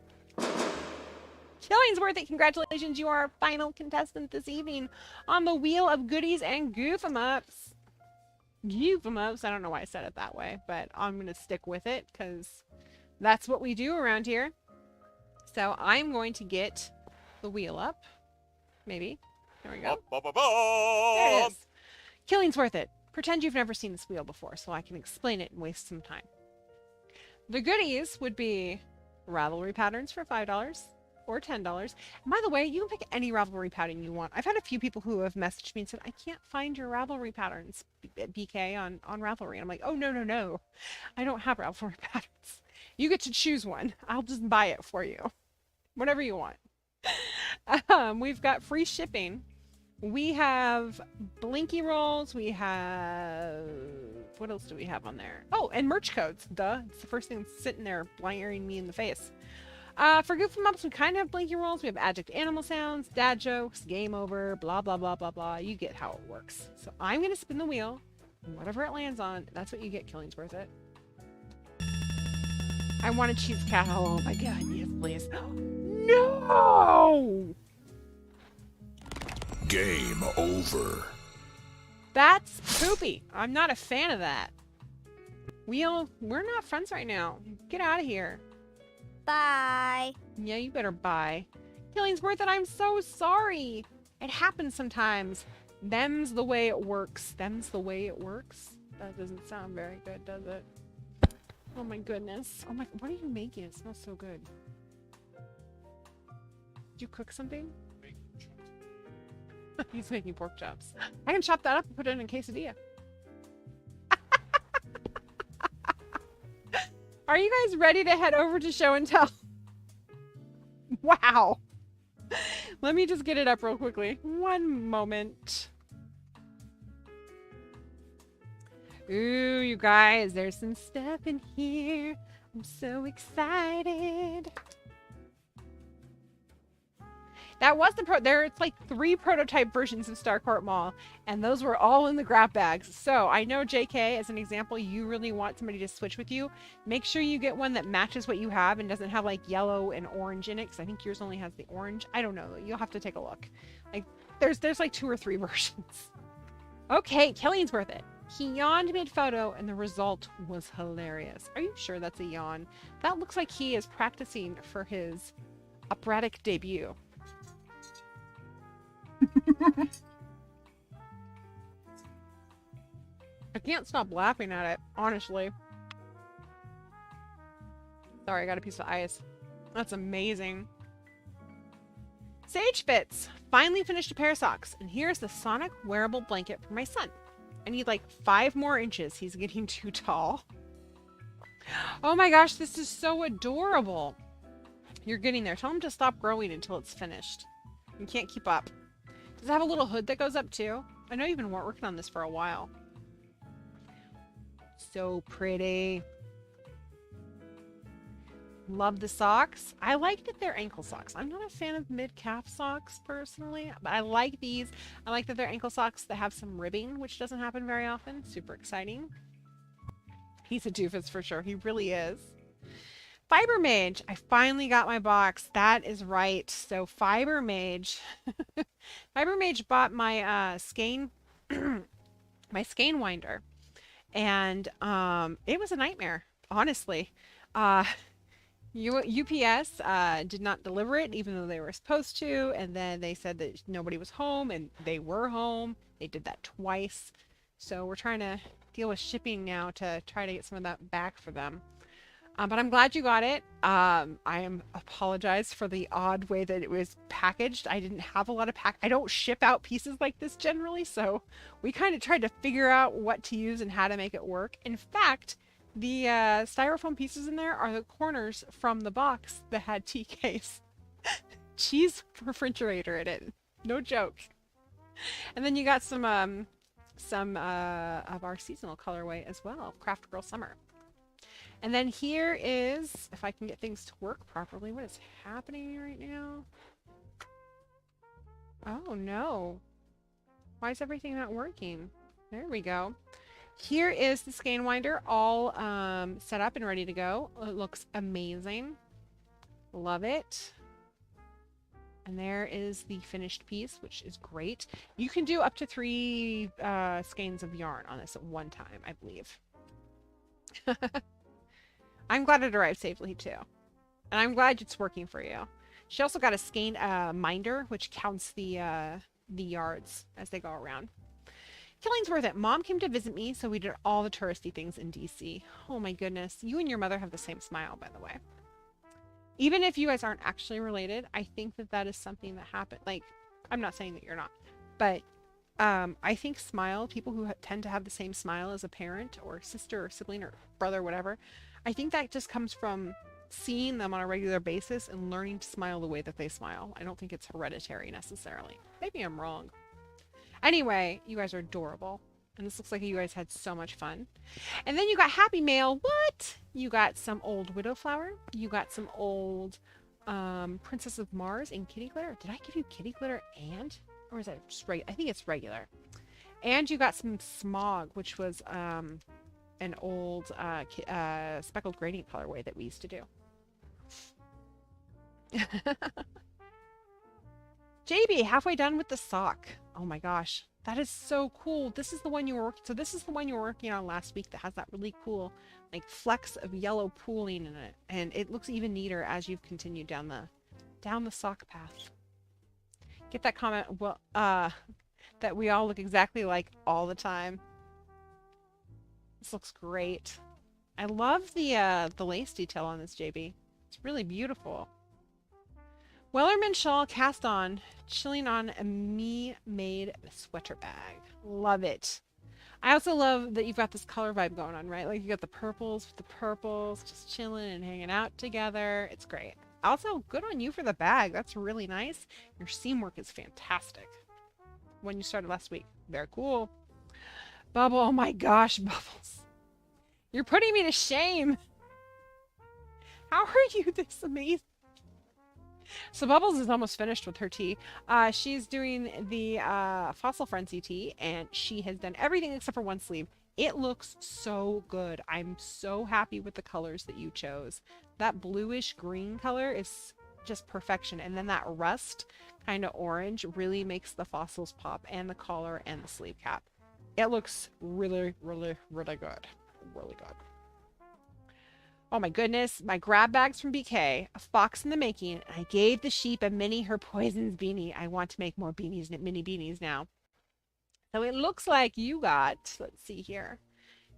Killing's worth it. Congratulations. You are our final contestant this evening on the Wheel of Goodies and Goof 'em Ups. Goof 'em Ups. I don't know why I said it that way, but I'm going to stick with it because that's what we do around here. So I'm going to get the wheel up. Maybe. There we go. There it is. Killing's worth it. Pretend you've never seen this wheel before so I can explain it and waste some time. The goodies would be Ravelry patterns for $5 or $10. And by the way, you can pick any Ravelry pattern you want. I've had a few people who have messaged me and said, I can't find your Ravelry patterns, BK, on Ravelry. And I'm like, oh, no. I don't have Ravelry patterns. You get to choose one. I'll just buy it for you. Whatever you want. We've got free shipping. We have blinky rolls. We have... What else do we have on there? Oh, and merch codes. Duh. It's the first thing that's sitting there blaring me in the face. For Goof 'em Ups, we kind of have blinky rolls. We have adject animal sounds, dad jokes, game over, blah, blah, blah, blah, blah. You get how it works. So I'm going to spin the wheel. And whatever it lands on, that's what you get. Killing's worth it. I want a cheese cat. Oh my god, yes, please. No! Game over. That's poopy. I'm not a fan of that. Wheel, we're not friends right now. Get out of here. Bye. Yeah, you better bye. Killing's worth it. I'm so sorry. It happens sometimes. Them's the way it works. Them's the way it works. That doesn't sound very good, does it? Oh my goodness. Oh my, what are you making? It smells so good. Did you cook something? He's making pork chops. I can chop that up and put it in a quesadilla. Are you guys ready to head over to show and tell? Wow. Let me just get it up real quickly. One moment. Ooh, you guys, there's some stuff in here. I'm so excited. That was the there's like 3 prototype versions of Starcourt Mall, and those were all in the grab bags. So I know, JK, as an example, you really want somebody to switch with you. Make sure you get one that matches what you have and doesn't have like yellow and orange in it, because I think yours only has the orange. I don't know. You'll have to take a look. Like there's like 2 or 3 versions. Okay, Killing's worth it. He yawned mid-photo, and the result was hilarious. Are you sure that's a yawn? That looks like he is practicing for his operatic debut. I can't stop laughing at it, honestly. Sorry, I got a piece of ice. That's amazing. Sage Fits finally finished a pair of socks, and here's the Sonic wearable blanket for my son. I need like 5 more inches. He's getting too tall. Oh my gosh, this is so adorable. You're getting there. Tell him to stop growing until it's finished. You can't keep up. Does it have a little hood that goes up too? I know you've been working on this for a while. So pretty. Love the socks. I like that they're ankle socks. I'm not a fan of mid-calf socks personally, but I like these. I like that they're ankle socks that have some ribbing, which doesn't happen very often. Super exciting. He's a doofus for sure. He really is. Fiber Mage. I finally got my box. That is right. So Fiber Mage. Fiber Mage bought my skein my skein winder. And it was a nightmare, honestly. Uh, UPS did not deliver it, even though they were supposed to. And then they said that nobody was home, and they were home. They did that twice. So we're trying to deal with shipping now to try to get some of that back for them. But I'm glad you got it. I am apologize for the odd way that it was packaged. I didn't have a lot of I don't ship out pieces like this generally, so we kind of tried to figure out what to use and how to make it work. In fact, the styrofoam pieces in there are the corners from the box that had TK's cheese refrigerator in it. No joke. And then you got some of our seasonal colorway as well, Craft Girl Summer. And then here is, if I can get things to work properly, what is happening right now? Oh no. Why is everything not working? There we go. Here is the skein winder all set up and ready to go. It looks amazing. Love it. And there is the finished piece, which is great. You can do up to 3 skeins of yarn on this at one time, I believe. I'm glad it arrived safely too. And I'm glad it's working for you. She also got a skein minder, which counts the yards as they go around. Killing's worth it. Mom came to visit me, so we did all the touristy things in DC. Oh my goodness. You and your mother have the same smile, by the way. Even if you guys aren't actually related, I think that that is something that happened. Like, I'm not saying that you're not, but I think people who tend to have the same smile as a parent or sister or sibling or brother or whatever, I think that just comes from seeing them on a regular basis and learning to smile the way that they smile. I don't think it's hereditary necessarily. Maybe I'm wrong. Anyway, you guys are adorable. And this looks like you guys had so much fun. And then you got Happy Mail. What? You got some old Widow Flower. You got some old Princess of Mars and Kitty Glitter. Did I give you Kitty Glitter and? Or is that just regular? I think it's regular. And you got some Smog, which was an old speckled gradient colorway that we used to do. JB, halfway done with the sock. Oh my gosh, that is so cool. This is the one you were working. So this is the one you were working on last week that has that really cool like flecks of yellow pooling in it, and it looks even neater as you've continued down the sock path. Get that comment. Well, that we all look exactly like all the time. This looks great. I love the lace detail on this, JB. It's really beautiful. Wellerman shawl cast on, chilling on a me-made sweater bag. Love it. I also love that you've got this color vibe going on, right? Like you got the purples with the purples, just chilling and hanging out together. It's great. Also, good on you for the bag. That's really nice. Your seam work is fantastic. When you started last week. Very cool. Bubble, oh my gosh, Bubbles. You're putting me to shame. How are you this amazing? So Bubbles is almost finished with her tea. She's doing the Fossil Frenzy tea, and she has done everything except for one sleeve. It looks so good. I'm so happy with the colors that you chose. That bluish green color is just perfection. And then that rust kind of orange really makes the fossils pop, and the collar and the sleeve cap. It looks really, really, really good. Really good. Oh my goodness, my grab bags from BK, a fox in the making. I gave the sheep a mini her poisons beanie. I want to make more beanies, mini beanies now. So it looks like you got, let's see here.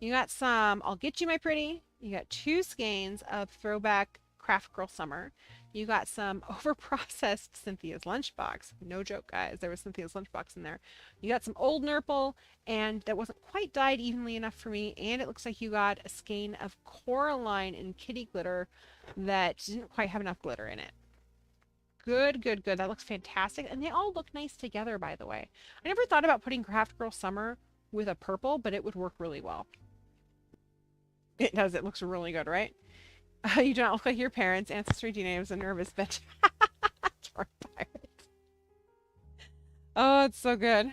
You got some, I'll get you my pretty. You got 2 skeins of throwback Craft Girl Summer. You got some overprocessed Cynthia's Lunchbox. No joke, guys. There was Cynthia's Lunchbox in there. You got some old Nurple, and that wasn't quite dyed evenly enough for me. And it looks like you got a skein of Coraline and Kitty Glitter that didn't quite have enough glitter in it. Good, good, good. That looks fantastic. And they all look nice together, by the way. I never thought about putting Craft Girl Summer with a purple, but it would work really well. It does. It looks really good, right? You do not look like your parents. Ancestry DNA was a nervous bitch. Oh, it's so good.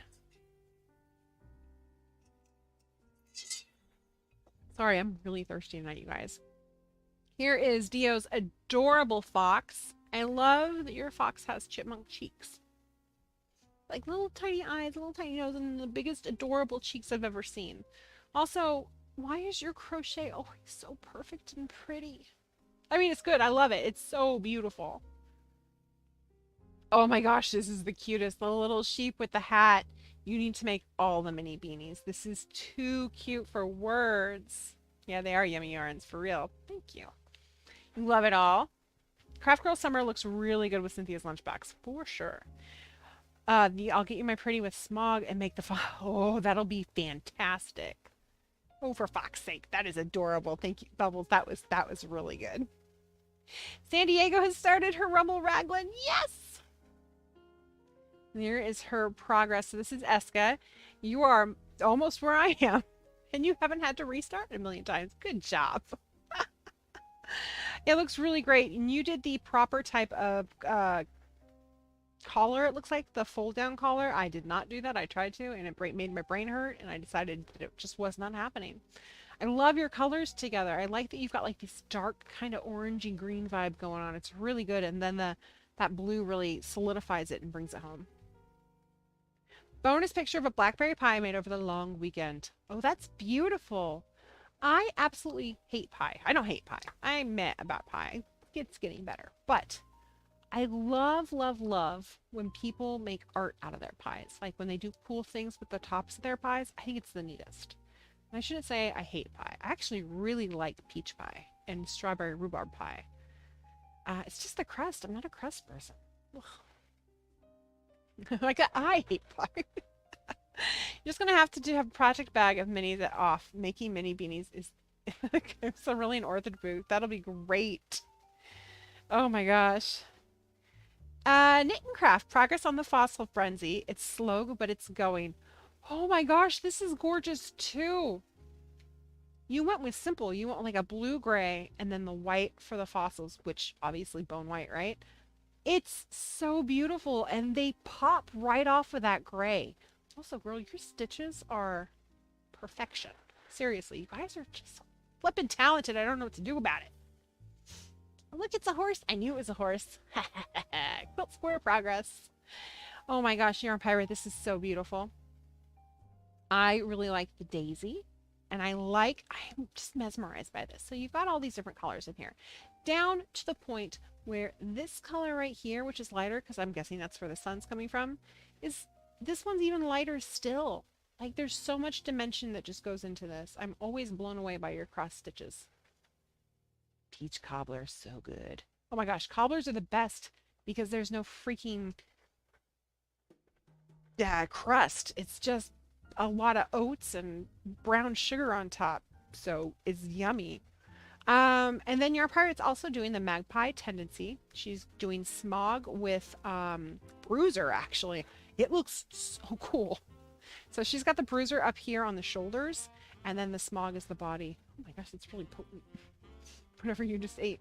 Sorry, I'm really thirsty tonight, you guys. Here is Dio's adorable fox. I love that your fox has chipmunk cheeks. Like little tiny eyes, little tiny nose, and the biggest adorable cheeks I've ever seen. Also, why is your crochet always so perfect and pretty? I mean, it's good. I love it. It's so beautiful. Oh my gosh, this is the cutest. The little sheep with the hat. You need to make all the mini beanies. This is too cute for words. Yeah, they are yummy yarns, for real. Thank you. You love it all. Craft Girl Summer looks really good with Cynthia's lunchbox, for sure. I'll get you my pretty with smog and make the oh, that'll be fantastic. Oh, for fuck's sake, that is adorable. Thank you, Bubbles. That was really good. San Diego has started her Rumble Raglan. Yes! There is her progress. So this is Eska. You are almost where I am, and you haven't had to restart a million times. Good job. It looks really great, and you did the proper type of collar. It looks like the fold down collar. I did not do that. I tried to, and it made my brain hurt, and I decided that it just was not happening. I love your colors together. I like that you've got like this dark kind of orangey green vibe going on. It's really good, and then that blue really solidifies it and brings it home. Bonus picture of a blackberry pie made over the long weekend. Oh, that's beautiful. I absolutely hate pie. I don't hate pie. I'm meh about pie. It's getting better. But I love, love, love when people make art out of their pies. Like when they do cool things with the tops of their pies. I think it's the neatest. And I shouldn't say I hate pie. I actually really like peach pie and strawberry rhubarb pie. It's just the crust. I'm not a crust person. Like I hate pie. You're just gonna have to have a project bag of minis at off. Making mini beanies is it's a really an orchid booth. That'll be great. Oh my gosh. Knit and craft. Progress on the fossil frenzy. It's slow, but it's going. Oh my gosh, this is gorgeous too. You went with simple. You went like a blue gray and then the white for the fossils, which obviously bone white, right? It's so beautiful and they pop right off of that gray. Also, girl, your stitches are perfection. Seriously, you guys are just flippin' talented. I don't know what to do about it. Look, it's a horse. I knew it was a horse. Quilt square progress. Oh my gosh, Yarn Pirate, this is so beautiful. I really like the daisy. And I'm just mesmerized by this. So you've got all these different colors in here. Down to the point where this color right here, which is lighter, because I'm guessing that's where the sun's coming from, is this one's even lighter still. Like there's so much dimension that just goes into this. I'm always blown away by your cross stitches. Peach cobbler, so good. Oh my gosh, cobblers are the best because there's no freaking crust. It's just a lot of oats and brown sugar on top. So it's yummy. And then your pirate's also doing the magpie tendency. She's doing smog with bruiser actually. It looks so cool. So she's got the bruiser up here on the shoulders and then the smog is the body. Oh my gosh, it's really potent. Whatever you just ate.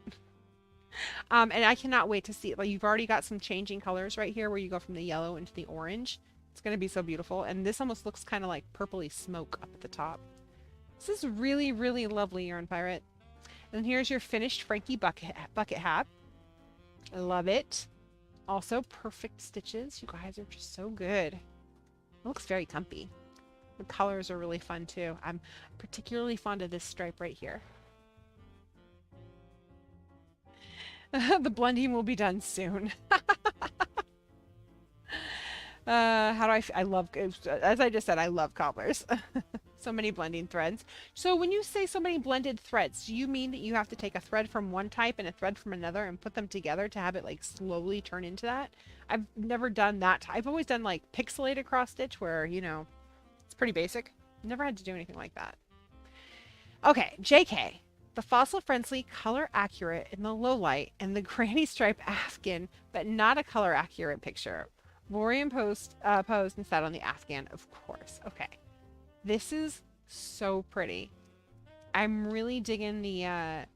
And I cannot wait to see it. Like you've already got some changing colors right here where you go from the yellow into the orange. It's going to be so beautiful. And this almost looks kind of like purpley smoke up at the top. This is really, really lovely, Yarn Pirate. And here's your finished Frankie bucket hat. I love it. Also perfect stitches. You guys are just so good. It looks very comfy. The colors are really fun too. I'm particularly fond of this stripe right here. The blending will be done soon. How do I love, as I just said, I love cobblers. So many blending threads. So when you say so many blended threads, do you mean that you have to take a thread from one type and a thread from another and put them together to have it like slowly turn into that? I've never done that. I've always done like pixelated cross stitch where, you know, it's pretty basic. Never had to do anything like that. Okay, JK. The fossil friendly, color accurate in the low light and the granny stripe Afghan, but not a color accurate picture. Vorian posed and sat on the Afghan, of course. Okay. This is so pretty. I'm really digging the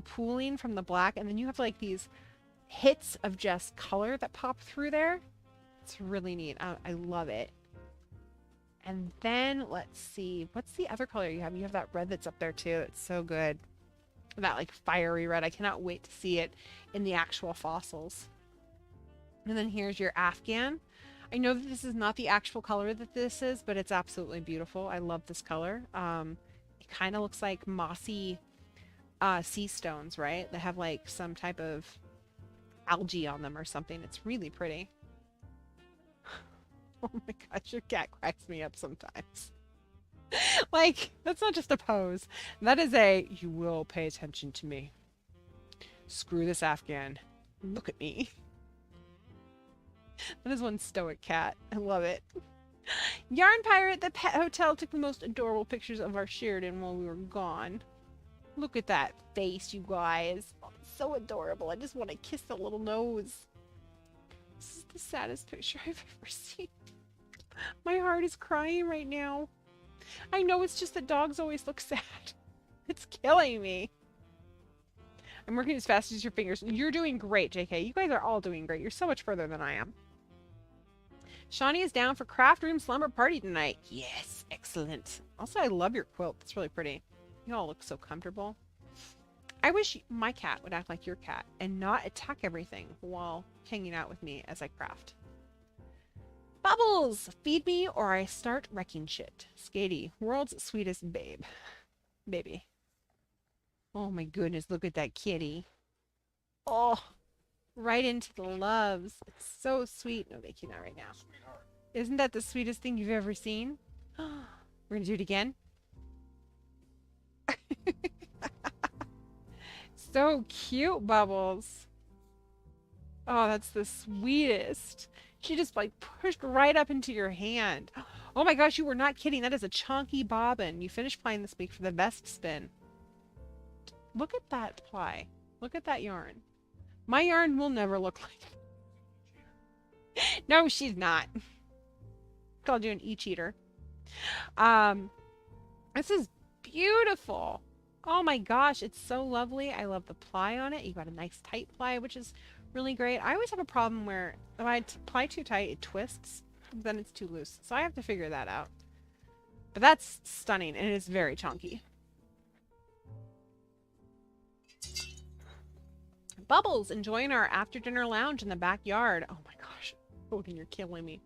pooling from the black, and then you have like these hits of just color that pop through there. It's really neat. I love it. And then let's see, what's the other color you have? You have that red that's up there too. It's so good. That like fiery red. I cannot wait to see it in the actual fossils. And then here's your Afghan. I know that this is not the actual color that this is, but it's absolutely beautiful. I love this color. It kind of looks like mossy sea stones, right? They have like some type of algae on them or something. It's really pretty. Oh my gosh, your cat cracks me up sometimes. Like, that's not just a pose. That is a, you will pay attention to me. Screw this Afghan. Look at me. That is one stoic cat. I love it. Yarn Pirate, the pet hotel, took the most adorable pictures of our Sheridan while we were gone. Look at that face, you guys. Oh, it's so adorable. I just want to kiss the little nose. This is the saddest picture I've ever seen. My heart is crying right now. I know it's just that dogs always look sad. It's killing me. I'm working as fast as your fingers. You're doing great, JK. You guys are all doing great. You're so much further than I am. Shawnee is down for craft room slumber party tonight. Yes, excellent. Also, I love your quilt. It's really pretty. You all look so comfortable. I wish my cat would act like your cat and not attack everything while hanging out with me as I craft. Bubbles! Feed me or I start wrecking shit. Skatey, world's sweetest babe. Baby. Oh my goodness, look at that kitty. Oh, right into the loves. It's so sweet. No, thank you, not right now. Isn't that the sweetest thing you've ever seen? We're gonna do it again. So cute, Bubbles. Oh, that's the sweetest. She just like pushed right up into your hand. Oh my gosh, you were not kidding. That is a chunky bobbin. You finished playing this week for the best spin. Look at that ply. Look at that yarn. My yarn will never look like it. No, she's not. Called you an e-cheater. This is beautiful. Oh my gosh, it's so lovely. I love the ply on it. You got a nice tight ply, which is really great. I always have a problem where if I ply too tight, it twists. Then it's too loose. So I have to figure that out. But that's stunning, and it is very chunky. Bubbles, enjoying our after-dinner lounge in the backyard. Oh my gosh. Odin, you're killing me.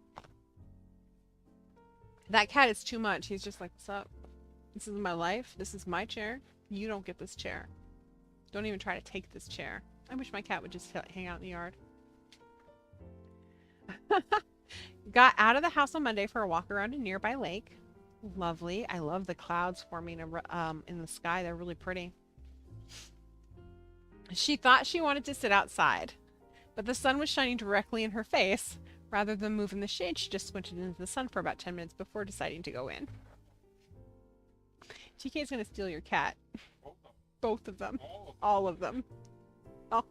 That cat is too much. He's just like, what's up? This is my life. This is my chair. You don't get this chair. Don't even try to take this chair. I wish my cat would just hang out in the yard. Got out of the house on Monday for a walk around a nearby lake. Lovely. I love the clouds forming in the sky. They're really pretty. She thought she wanted to sit outside, but the sun was shining directly in her face. Rather than move in the shade, she just squinted into the sun for about 10 minutes before deciding to go in. TK is going to steal your cat. Both of them. All of them. All.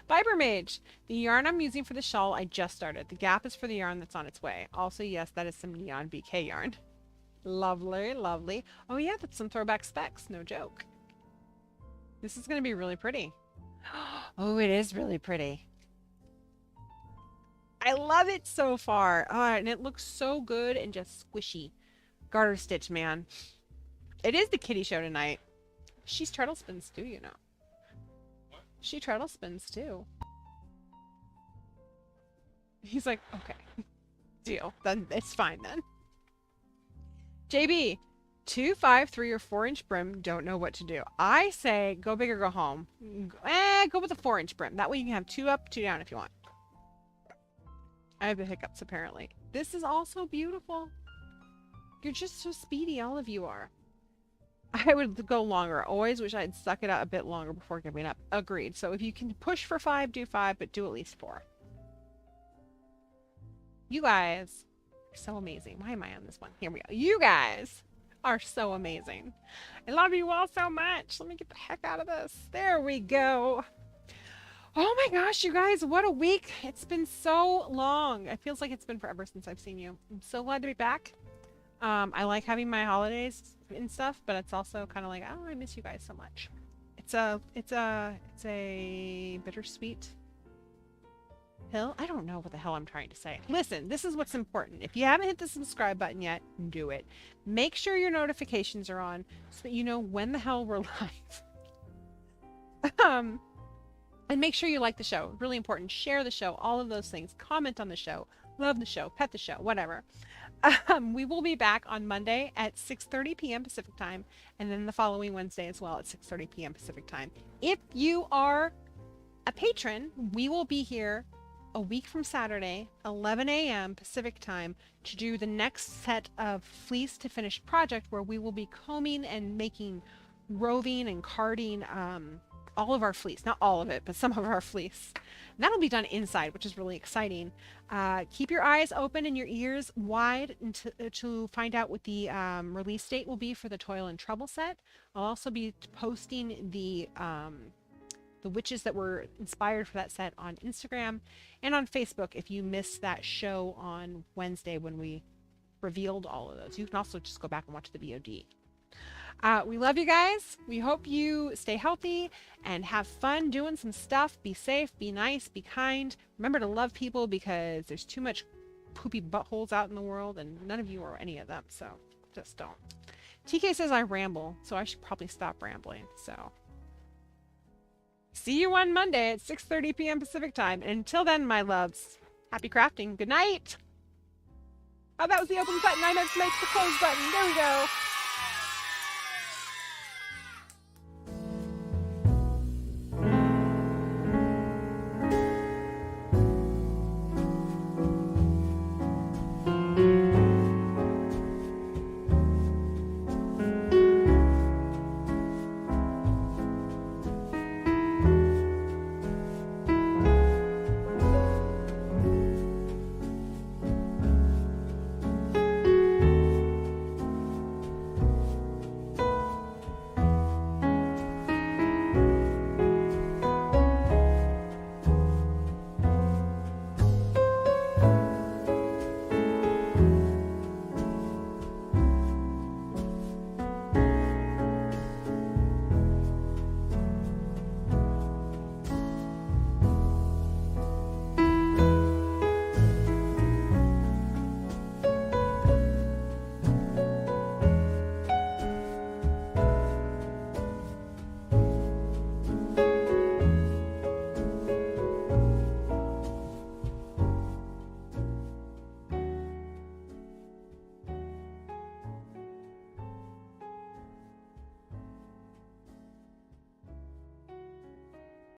Fiber Mage. The yarn I'm using for the shawl I just started. The gap is for the yarn that's on its way. Also, yes, that is some neon BK yarn. Lovely, lovely. Oh yeah, that's some throwback specs. No joke. This is going to be really pretty. Oh, it is really pretty. I love it so far. Oh, and it looks so good and just squishy. Garter stitch, man. It is the kitty show tonight. She's treadle spins too, you know. She treadle spins too. He's like, okay. Deal. Then it's fine then. JB, 2, 5, 3, or 4-inch brim. Don't know what to do. I say go big or go home. Go with a 4-inch brim. That way you can have 2 up, 2 down if you want. I have the hiccups apparently. This is also beautiful. You're just so speedy, all of you are. I would go longer. Always wish I'd suck it out a bit longer before giving up. Agreed. So if you can push for 5, do 5, but do at least 4. You guys are so amazing. Why am I on this one? Here we go. You guys are so amazing. I love you all so much. Let me get the heck out of this. There we go. Oh my gosh, you guys, what a week. It's been so long. It feels like it's been forever since I've seen you. I'm so glad to be back. I like having my holidays and stuff, but it's also kind of like, oh, I miss you guys so much. It's a bittersweet pill. I don't know what the hell I'm trying to say. Listen, this is what's important. If you haven't hit the subscribe button yet, do it. Make sure your notifications are on so that you know when the hell we're live. And make sure you like the show. Really important. Share the show. All of those things. Comment on the show. Love the show. Pet the show. Whatever. We will be back on Monday at 6:30 p.m. Pacific time, and then the following Wednesday as well at 6:30 p.m. Pacific time. If you are a patron, we will be here a week from Saturday, 11 a.m. Pacific time, to do the next set of Fleece to Finished project, where we will be combing and making, roving and carding all of our fleece. Not all of it, but some of our fleece. And that'll be done inside, which is really exciting. Keep your eyes open and your ears wide to find out what the release date will be for the Toil and Trouble set. I'll also be posting the witches that were inspired for that set on Instagram and on Facebook if you missed that show on Wednesday when we revealed all of those. You can also just go back and watch the VOD. We love you guys. We hope you stay healthy and have fun doing some stuff. Be safe, be nice, be kind. Remember to love people, because there's too much poopy buttholes out in the world and none of you are any of them, so just don't. TK says I ramble, so I should probably stop rambling. So see you on Monday at 6:30 p.m. Pacific time. And until then, my loves, happy crafting. Good night. Oh, that was the open button. I meant to make the close button. There we go.